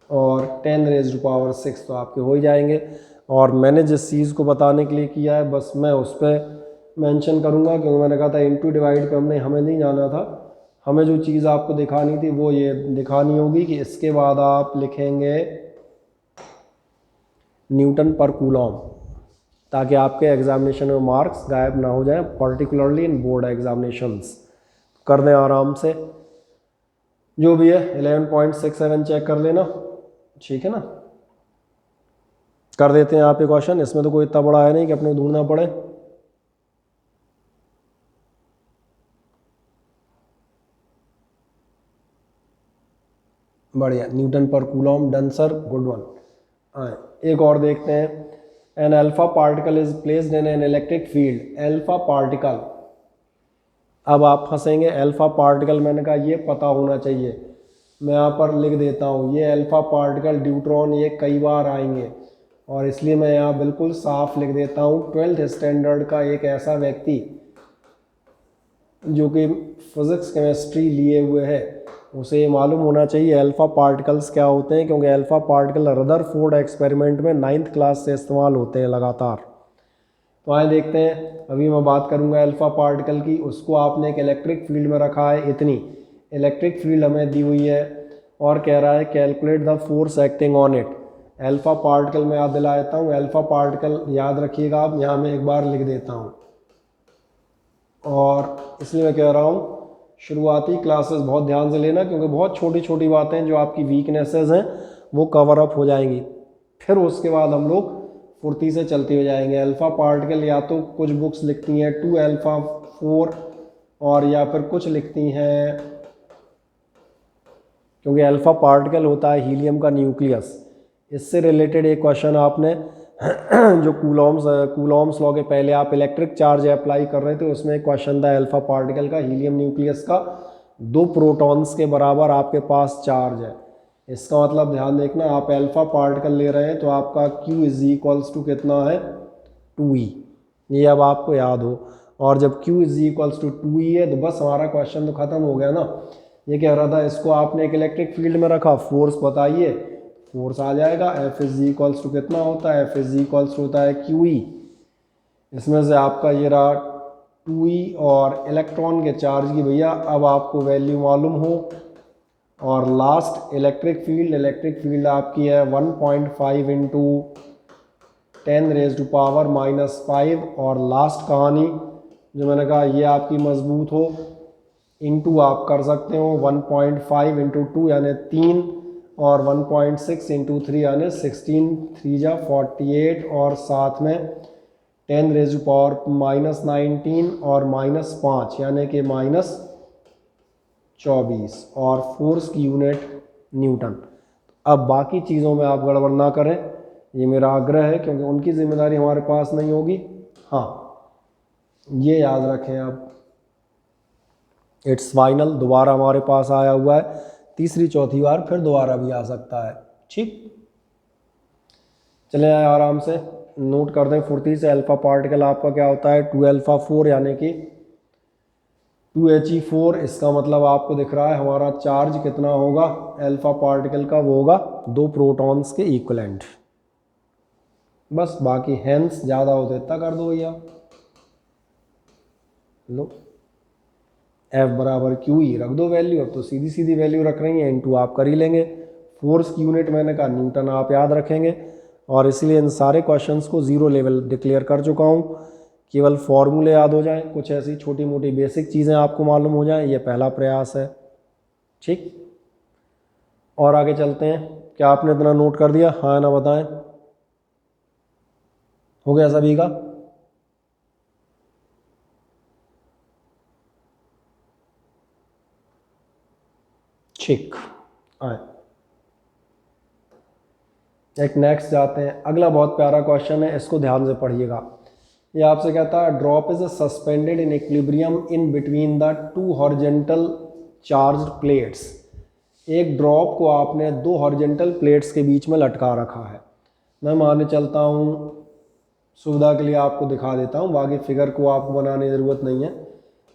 और 10⁻6 तो आपके हो ही जाएंगे। और मैंने जिस चीज़ को बताने के लिए किया है बस मैं उस पर मेंशन करूँगा, क्योंकि मैंने कहा था इंटू डिवाइड पे हमें नहीं जाना था, हमें जो चीज़ आपको दिखानी थी वो ये दिखानी होगी कि इसके बाद आप लिखेंगे न्यूटन पर कूलॉम, ताकि आपके एग्जामिनेशन में मार्क्स गायब ना हो जाएं, पर्टिकुलरली इन बोर्ड एग्जामिनेशंस। कर दें आराम से, जो भी है 11.67 चेक कर लेना। ठीक है ना। कर देते हैं यहाँ पे क्वेश्चन, इसमें तो कोई इतना बड़ा है नहीं कि अपने को ढूंढना पड़े। बढ़िया, newton per coulomb, done sir, good one. एक और देखते हैं, an alpha particle is placed in an electric field. Alpha particle, अब आप फंसेंगे, अल्फा पार्टिकल मैंने कहा ये पता होना चाहिए, मैं यहाँ पर लिख देता हूँ ये अल्फा पार्टिकल ड्यूट्रॉन, ये कई बार आएंगे और इसलिए मैं यहाँ बिल्कुल साफ लिख देता हूँ 12th स्टैंडर्ड का एक ऐसा व्यक्ति जो कि फिजिक्स केमिस्ट्री लिए हुए है उसे ये मालूम होना चाहिए अल्फ़ा पार्टिकल्स क्या होते हैं, क्योंकि अल्फ़ा पार्टिकल रदरफोर्ड एक्सपेरिमेंट में 9th क्लास से इस्तेमाल होते हैं लगातार। तो आए देखते हैं, अभी मैं बात करूंगा अल्फ़ा पार्टिकल की। उसको आपने एक इलेक्ट्रिक फील्ड में रखा है, इतनी इलेक्ट्रिक फील्ड हमें दी हुई है और कह रहा है calculate the force acting on it. Alpha particle में याद दिला देता हूँ, अल्फ़ा पार्टिकल याद रखिएगा आप, यहाँ मैं एक बार लिख देता हूँ। और इसलिए मैं कह रहा हूँ शुरुआती क्लासेस बहुत ध्यान से लेना, क्योंकि बहुत छोटी छोटी बातें जो आपकी वीकनेसेस हैं वो कवर अप हो जाएंगी, फिर उसके बाद हम लोग फुर्ती से चलते हो जाएंगे। अल्फ़ा पार्टिकल या तो कुछ बुक्स लिखती हैं 2 अल्फ़ा 4 और या फिर कुछ लिखती हैं, क्योंकि अल्फ़ा पार्टिकल होता है हीलियम का न्यूक्लियस। इससे रिलेटेड एक क्वेश्चन आपने जो कूलॉम्स लॉ के पहले आप इलेक्ट्रिक चार्ज अप्लाई कर रहे थे उसमें एक क्वेश्चन था अल्फ़ा पार्टिकल का, हीलियम न्यूक्लियस का 2 प्रोटॉन्स के बराबर आपके पास चार्ज है। इसका मतलब ध्यान देखना, आप अल्फ़ा पार्टिकल ले रहे हैं तो आपका Q इज इक्वल्स टू कितना है 2E, ये अब आपको याद हो। और जब Q is equals to 2E है तो बस हमारा क्वेश्चन तो ख़त्म हो गया ना। ये कह रहा था इसको आपने एक इलेक्ट्रिक फील्ड में रखा, फोर्स बताइए, फोर्स आ जाएगा F इज इक्वल्स टू कितना होता है, F इज इक्वल्स टू होता है QE। इसमें से आपका ये रहा 2E और इलेक्ट्रॉन के चार्ज की भैया अब आपको वैल्यू मालूम हो। और लास्ट इलेक्ट्रिक फील्ड आपकी है 1.5 इंटू 10⁻⁻⁵। और लास्ट कहानी जो मैंने कहा ये आपकी मजबूत हो, इंटू आप कर सकते हो 1.5 इंटू 2 यानी 3 और 1.6 इंटू 3 यानी 16, 3 जा 48 और साथ में 10⁻⁻19 और -5 यानी कि -24 और फोर्स की यूनिट न्यूटन। अब बाकी चीज़ों में आप गड़बड़ ना करें, ये मेरा आग्रह है, क्योंकि उनकी जिम्मेदारी हमारे पास नहीं होगी। हाँ ये याद रखें आप, इट्स फाइनल दोबारा हमारे पास आया हुआ है, तीसरी चौथी बार फिर दोबारा भी आ सकता है। ठीक, चले आए आराम से नोट कर दें फुर्ती से। अल्फ़ा पार्टिकल आपका क्या होता है 2 अल्फ़ा 4 यानी कि 2He4। इसका मतलब आपको दिख रहा है हमारा चार्ज कितना होगा अल्फ़ा पार्टिकल का, वो होगा 2 प्रोटॉन्स के इक्वलेंट। बस बाकी हेंस ज़्यादा हो तो इतना कर दो भैया, लो F बराबर QE रख दो वैल्यू। अब तो सीधी सीधी वैल्यू रख रही है, इंटू आप कर ही लेंगे। फोर्स की यूनिट मैंने कहा न्यूटन आप याद रखेंगे, और इसलिए इन सारे क्वेश्चंस को 0 लेवल डिक्लेयर कर चुका हूँ। केवल फॉर्मूले याद हो जाएं, कुछ ऐसी छोटी मोटी बेसिक चीज़ें आपको मालूम हो जाएं, ये पहला प्रयास है। ठीक, और आगे चलते हैं। क्या आपने इतना नोट कर दिया? हाँ ना बताएं, हो गया सभी का? ठीक, आए एक नेक्स्ट जाते हैं। अगला बहुत प्यारा क्वेश्चन है, इसको ध्यान से पढ़िएगा। ये आपसे कहता है drop is suspended in equilibrium in between the 2 horizontal charged plates. एक ड्रॉप को आपने 2 हॉरिजॉन्टल प्लेट्स के बीच में लटका रखा है। मैं माने चलता हूँ, सुविधा के लिए आपको दिखा देता हूँ, बाकी फिगर को आपको बनाने की ज़रूरत नहीं है।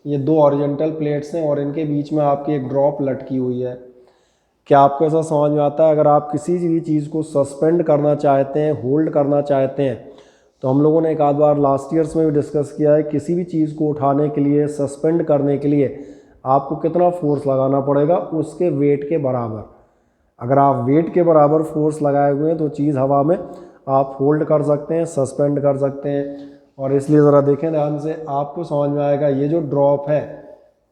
ये 2 हॉरिजॉन्टल प्लेट्स हैं और इनके बीच में आपकी एक ड्रॉप लटकी हुई है। क्या आपको ऐसा समझ में आता है? अगर आप किसी भी चीज़ को सस्पेंड करना चाहते हैं, होल्ड करना चाहते हैं, तो हम लोगों ने एक आध बार लास्ट ईयर्स में भी डिस्कस किया है, किसी भी चीज़ को उठाने के लिए, सस्पेंड करने के लिए आपको कितना फोर्स लगाना पड़ेगा, उसके वेट के बराबर। अगर आप वेट के बराबर फोर्स लगाए हुए हैं तो चीज़ हवा में आप होल्ड कर सकते हैं, सस्पेंड कर सकते हैं। और इसलिए ज़रा देखें ध्यान से, आपको समझ में आएगा ये जो ड्रॉप है,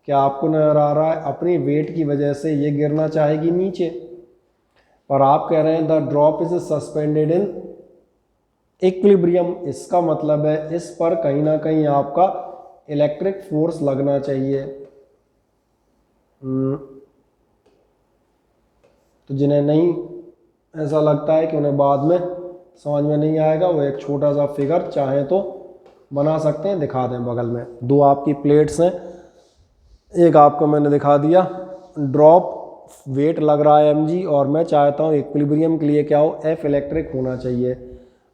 क्या आपको नज़र आ रहा है अपनी वेट की वजह से ये गिरना चाहेगी नीचे, पर आप कह रहे हैं the drop is suspended in equilibrium, इसका मतलब है इस पर कहीं ना कहीं आपका इलेक्ट्रिक फोर्स लगना चाहिए। तो जिन्हें नहीं ऐसा लगता है कि उन्हें बाद में समझ में नहीं आएगा, वो एक छोटा सा फिगर चाहे तो बना सकते हैं, दिखा दें बगल में। दो आपकी प्लेट्स हैं, एक आपको मैंने दिखा दिया, ड्रॉप वेट लग रहा है mg और मैं चाहता हूँ इक्विलिब्रियम के लिए क्या हो, F इलेक्ट्रिक होना चाहिए।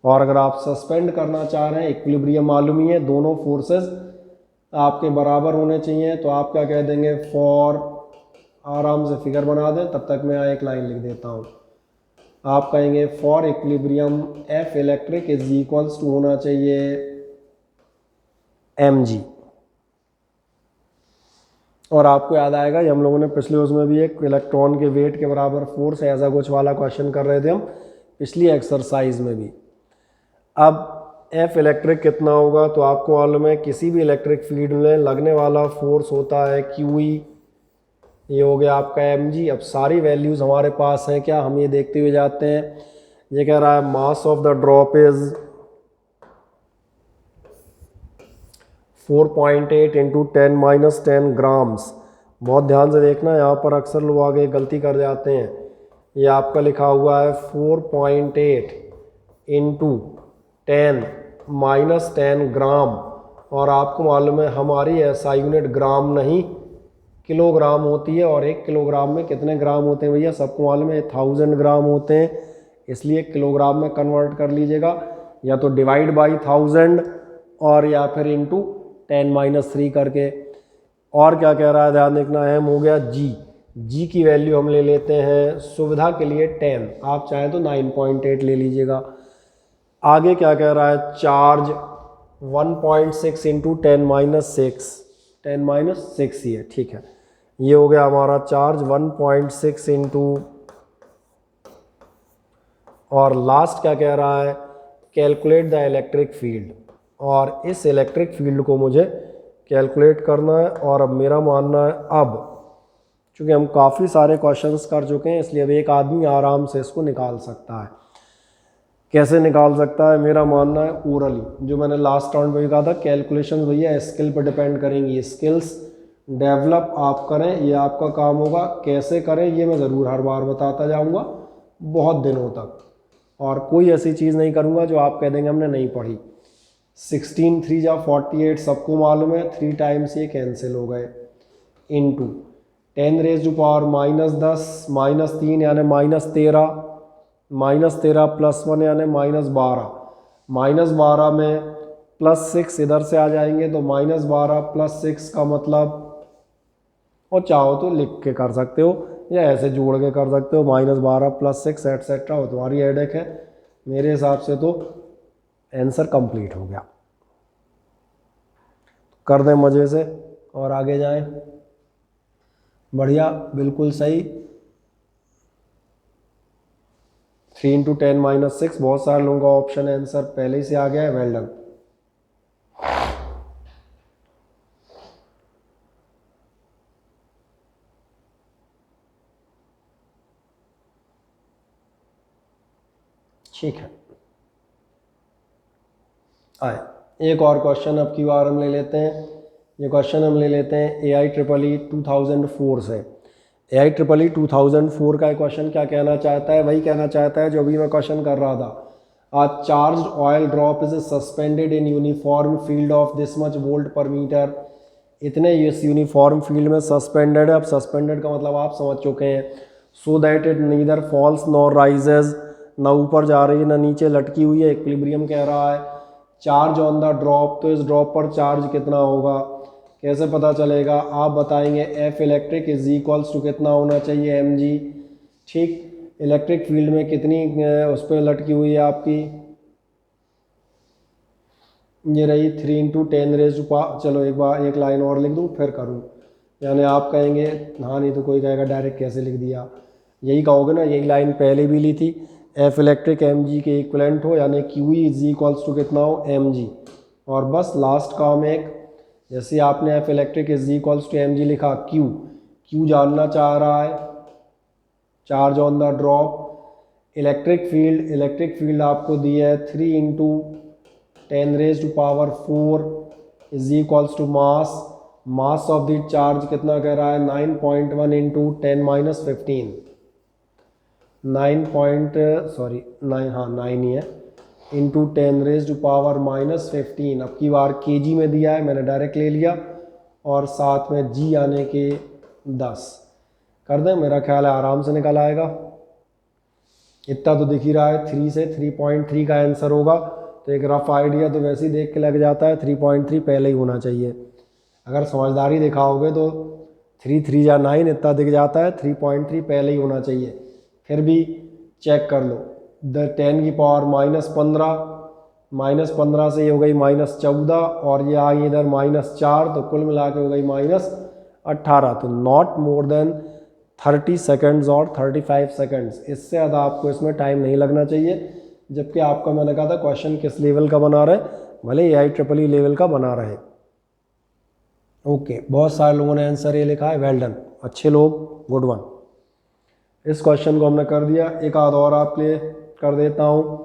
और अगर आप सस्पेंड करना चाह रहे हैं, इक्विलिब्रियम मालूम ही है, दोनों फोर्सेस आपके बराबर होने चाहिए, तो आप क्या कह देंगे, फॉर, आराम से फिगर बना दें, तब तक मैं एक लाइन लिख देता हूँ। आप कहेंगे for equilibrium F electric is equals to होना चाहिए mg। और आपको याद आएगा ये हम लोगों ने पिछले उसमें भी एक इलेक्ट्रॉन के वेट के बराबर फोर्स ऐसा कुछ वाला क्वेश्चन कर रहे थे हम पिछली एक्सरसाइज में भी। अब F इलेक्ट्रिक कितना होगा, तो आपको मालूम है किसी भी इलेक्ट्रिक फील्ड में लगने वाला फोर्स होता है QE, ये हो गया आपका mg। अब सारी वैल्यूज़ हमारे पास हैं, क्या हम ये देखते हुए जाते हैं। ये कह रहा है मास of the drop is 4.8 into 10⁻10 grams. बहुत ध्यान से देखना, यहाँ पर अक्सर लोग आगे गलती कर जाते हैं। ये आपका लिखा हुआ है 4.8 इंटू 10⁻10 ग्राम, और आपको मालूम है हमारी ऐसा यूनिट ग्राम नहीं किलोग्राम होती है। और 1 किलोग्राम में कितने ग्राम होते हैं भैया, सबको मालूम है 1000 ग्राम होते हैं, इसलिए किलोग्राम में कन्वर्ट कर लीजिएगा, या तो डिवाइड बाई 1000 और या फिर इंटू 10⁻3 करके। और क्या कह रहा है ध्यान देखना, m हो गया g की वैल्यू हम ले लेते हैं सुविधा के लिए 10, आप चाहें तो 9.8 ले लीजिएगा। आगे क्या कह रहा है, चार्ज 1.6 इंटू 10⁻6 ही है, ठीक है। ये हो गया हमारा चार्ज 1.6 इंटू, और लास्ट क्या कह रहा है, कैलकुलेट द इलेक्ट्रिक फील्ड, और इस इलेक्ट्रिक फील्ड को मुझे कैलकुलेट करना है। और अब मेरा मानना है, अब चूँकि हम काफ़ी सारे क्वेश्चंस कर चुके हैं, इसलिए अब एक आदमी आराम से इसको निकाल सकता है। कैसे निकाल सकता है, मेरा मानना है ओरली, जो मैंने लास्ट राउंड में कहा था, कैलकुलेशन भैया स्किल पर डिपेंड करेंगी, स्किल्स डेवलप आप करें, ये आपका काम होगा। कैसे करें ये मैं ज़रूर हर बार बताता जाऊँगा बहुत दिनों तक, और कोई ऐसी चीज़ नहीं करूँगा जो आप कह देंगे हमने नहीं पढ़ी। 16 3 जा 48 सबको मालूम है, 3 टाइम्स ये कैंसिल हो गए, इंटू 10⁻10 -3 यानी -13, -13 + 1 यानी -12, -12 में +6 इधर से आ जाएंगे, तो -12 + 6 का मतलब, और चाहो तो लिख के कर सकते हो या ऐसे जोड़ के कर सकते हो, -12 + 6 एटसेट्रा, वो तुम्हारी हेडेक है। मेरे हिसाब से तो आंसर कंप्लीट हो गया। कर दें मज़े से और आगे जाएं, बढ़िया, बिल्कुल सही। 3 इंटू 10⁻6, बहुत सारे लोगों का ऑप्शन आंसर पहले ही से आ गया है, वेल डन। ठीक है, आए एक और क्वेश्चन अब की बार हम ले लेते हैं। ये क्वेश्चन हम ले लेते हैं AIEEE 2004 से। AIEEE 2004 का क्वेश्चन क्या कहना चाहता है, वही कहना चाहता है जो अभी मैं क्वेश्चन कर रहा था। A charged oil drop is suspended in uniform field of this much volt per meter। इतने इस यूनिफॉर्म फील्ड में सस्पेंडेड है। अब सस्पेंडेड का मतलब आप समझ चुके हैं, so that it neither falls nor rises, ना ऊपर जा रही है ना नीचे लटकी हुई है, इक्विलिब्रियम कह रहा है। चार्ज ऑन द ड्रॉप, तो इस ड्रॉप पर चार्ज कितना होगा, कैसे पता चलेगा, आप बताएंगे F electric is equals to कितना होना चाहिए, mg। ठीक, इलेक्ट्रिक फील्ड में कितनी उस पर लटकी हुई है आपकी, ये रही 3 इंटू 10⁻⁴। चलो एक बार एक लाइन और लिख दूँ फिर करूँ, यानी आप कहेंगे हाँ, नहीं तो कोई कहेगा डायरेक्ट कैसे लिख दिया, यही कहोगे ना, यही लाइन पहले भी ली थी। F इलेक्ट्रिक mg के इक्वलेंट हो, यानी QE इज इक्वल्स टू कितना हो, mg। और बस लास्ट काम एक, जैसे आपने F electric is equals to mg लिखा, Q जानना चाह रहा है charge on the drop, electric field आपको दी है 3 into 10⁻⁴ is equals to mass of the charge कितना कह रहा है 9.1 इंटू 10⁻15 9 ही है इंटू 10⁻⁻15। अब की बार केजी में दिया है, मैंने डायरेक्ट ले लिया और साथ में जी आने के 10 कर दें, मेरा ख्याल है आराम से निकल आएगा। इतना तो दिख ही रहा है, 3 से 3.3 का आंसर होगा। तो एक रफ आइडिया तो वैसे ही देख के लग जाता है, 3.3 पहले ही होना चाहिए। अगर समझदारी दिखाओगे तो 3 या 9 इतना दिख जाता है, 3.3 पहले ही होना चाहिए। फिर भी चेक कर लो, 10 की पावर -15 से ये हो गई -14 और ये आ गई इधर -4, तो कुल मिला के हो गई -18। तो नॉट मोर देन 30 सेकंड्स और 35 सेकंड्स, इससे ज़्यादा आपको इसमें टाइम नहीं लगना चाहिए। जबकि आपका मैंने कहा था क्वेश्चन किस लेवल का बना रहे, भले IEEE लेवल का बना रहे। ओके, बहुत सारे लोगों ने आंसर ये लिखा है, वेल डन, अच्छे लोग, गुड वन। इस क्वेश्चन को हमने कर दिया। एक आध और आपके लिए कर देता हूँ।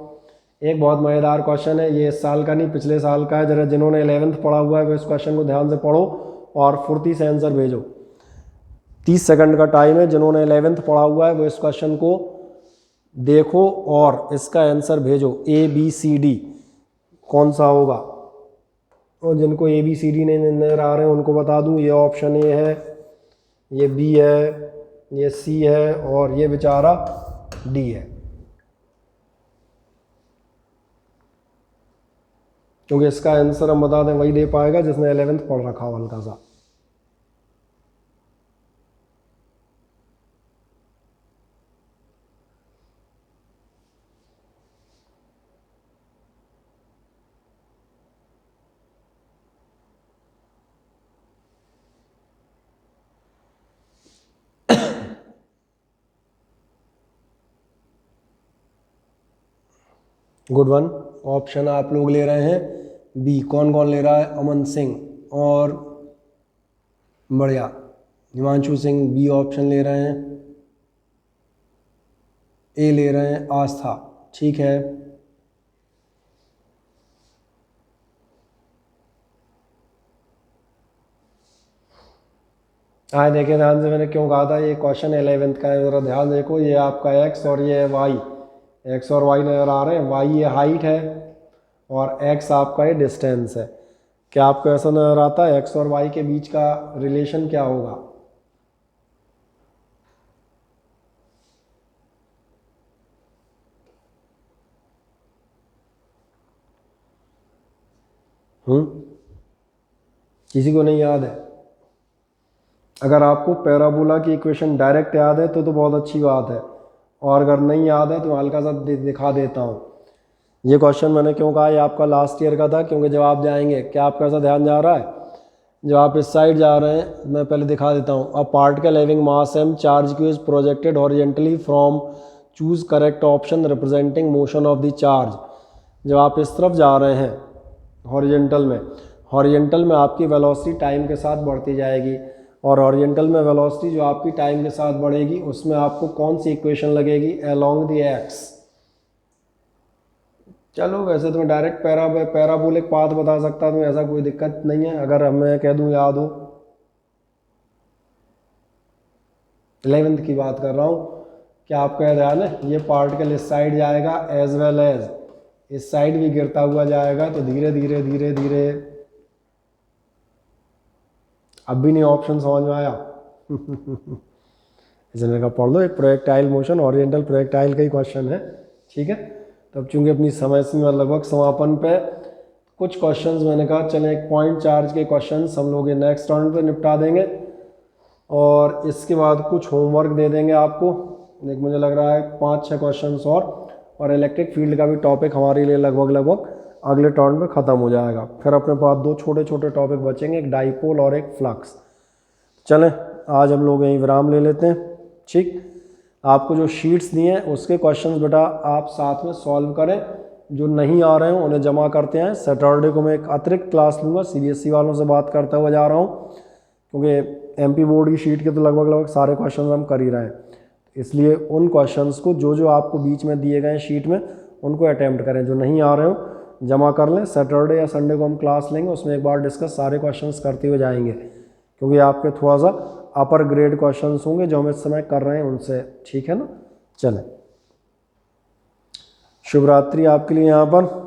एक बहुत मज़ेदार क्वेश्चन है, ये इस साल का नहीं पिछले साल का है। जरा जिन्होंने 11th पढ़ा हुआ है वो इस क्वेश्चन को ध्यान से पढ़ो और फुर्ती से आंसर भेजो। 30 सेकंड का टाइम है, जिन्होंने 11th पढ़ा हुआ है वो इस क्वेश्चन को देखो और इसका आंसर भेजो। ABCD कौन सा होगा, और जिनको ABCD नहीं नजर आ रहे हैं उनको बता दूं, ये ऑप्शन A है, ये B है, ये C है और ये बेचारा D है। क्योंकि इसका आंसर हम बता दें वही दे पाएगा जिसने 11th पढ़ रखा हो हल्का सा। Good one. ऑप्शन आप लोग ले रहे हैं B। कौन कौन ले रहा है, अमन सिंह और बढ़िया हिमांशु सिंह B ऑप्शन ले रहे हैं। A ले रहे हैं आस्था, ठीक है। आए देखें ध्यान से, मैंने क्यों कहा था ये क्वेश्चन 11th का है, ज़रा ध्यान देखो। ये आपका x और ये y, x और y नज़र आ रहे हैं। y ये हाइट है और x आपका ये डिस्टेंस है। क्या आपको ऐसा नज़र आता है x और y के बीच का रिलेशन क्या होगा? किसी को नहीं याद है? अगर आपको पैराबोला की इक्वेशन डायरेक्ट याद है तो बहुत अच्छी बात है, और अगर नहीं याद है तो हल्का सा दिखा देता हूँ। ये क्वेश्चन मैंने क्यों कहा ये आपका लास्ट ईयर का था, क्योंकि जब आप जाएंगे, क्या आपका ऐसा ध्यान जा रहा है, जब आप इस साइड जा रहे हैं, मैं पहले दिखा देता हूँ। A particle having mass m charge q is projected horizontally from choose correct option representing motion of the charge. जब आप इस तरफ जा रहे हैं हॉरिजेंटल में आपकी वेलोसिटी टाइम के साथ बढ़ती जाएगी, और हॉरिजेंटल में वेलोसिटी जो आपकी टाइम के साथ बढ़ेगी उसमें आपको कौन सी इक्वेशन लगेगी, अलोंग द एक्स। चलो वैसे तो मैं डायरेक्ट पैराबोलिक पाथ बता सकता हूँ, ऐसा कोई दिक्कत नहीं है अगर मैं कह दूँ याद हो। 11th की बात कर रहा हूँ। क्या आपका ध्यान है, ये पार्टिकल इस साइड जाएगा एज वेल एज इस साइड भी गिरता हुआ जाएगा, तो धीरे धीरे धीरे धीरे। अब भी नहीं ऑप्शन समझ में आया? इसने कहा पढ़ लो, एक प्रोजेक्टाइल मोशन ओरिएंटल प्रोजेक्टाइल का ही क्वेश्चन है, ठीक है। तब चूंकि अपनी समय सीमा लगभग समापन पे, कुछ क्वेश्चंस मैंने कहा चलें एक पॉइंट चार्ज के क्वेश्चंस हम लोग नेक्स्ट राउंड पे निपटा देंगे, और इसके बाद कुछ होमवर्क दे देंगे आपको। एक मुझे लग रहा है 5-6 क्वेश्चंस और इलेक्ट्रिक फील्ड का भी टॉपिक हमारे लिए लगभग अगले टर्न पे ख़त्म हो जाएगा। फिर अपने पास 2 छोटे छोटे टॉपिक बचेंगे, एक डाइपोल और एक फ्लक्स। चलें आज हम लोग यहीं विराम ले लेते हैं, ठीक। आपको जो शीट्स दिए हैं उसके क्वेश्चंस बेटा आप साथ में सॉल्व करें, जो नहीं आ रहे हैं उन्हें जमा करते हैं। सैटरडे को मैं एक अतिरिक्त क्लास लूँगा, CBSE वालों से बात करते हुए जा रहा हूँ, क्योंकि MP बोर्ड की शीट के तो लगभग सारे क्वेश्चन हम कर ही रहे हैं। इसलिए उन क्वेश्चंस को जो जो आपको बीच में दिए गए शीट में उनको अटैम्प्ट करें। जो नहीं आ रहे हो जमा कर लें, सैटरडे या संडे को हम क्लास लेंगे, उसमें एक बार डिस्कस सारे क्वेश्चंस करते हुए जाएंगे, क्योंकि आपके थोड़ा सा अपर ग्रेड क्वेश्चंस होंगे जो हम इस समय कर रहे हैं उनसे। ठीक है ना, चलें, शुभ रात्रि आपके लिए यहाँ पर।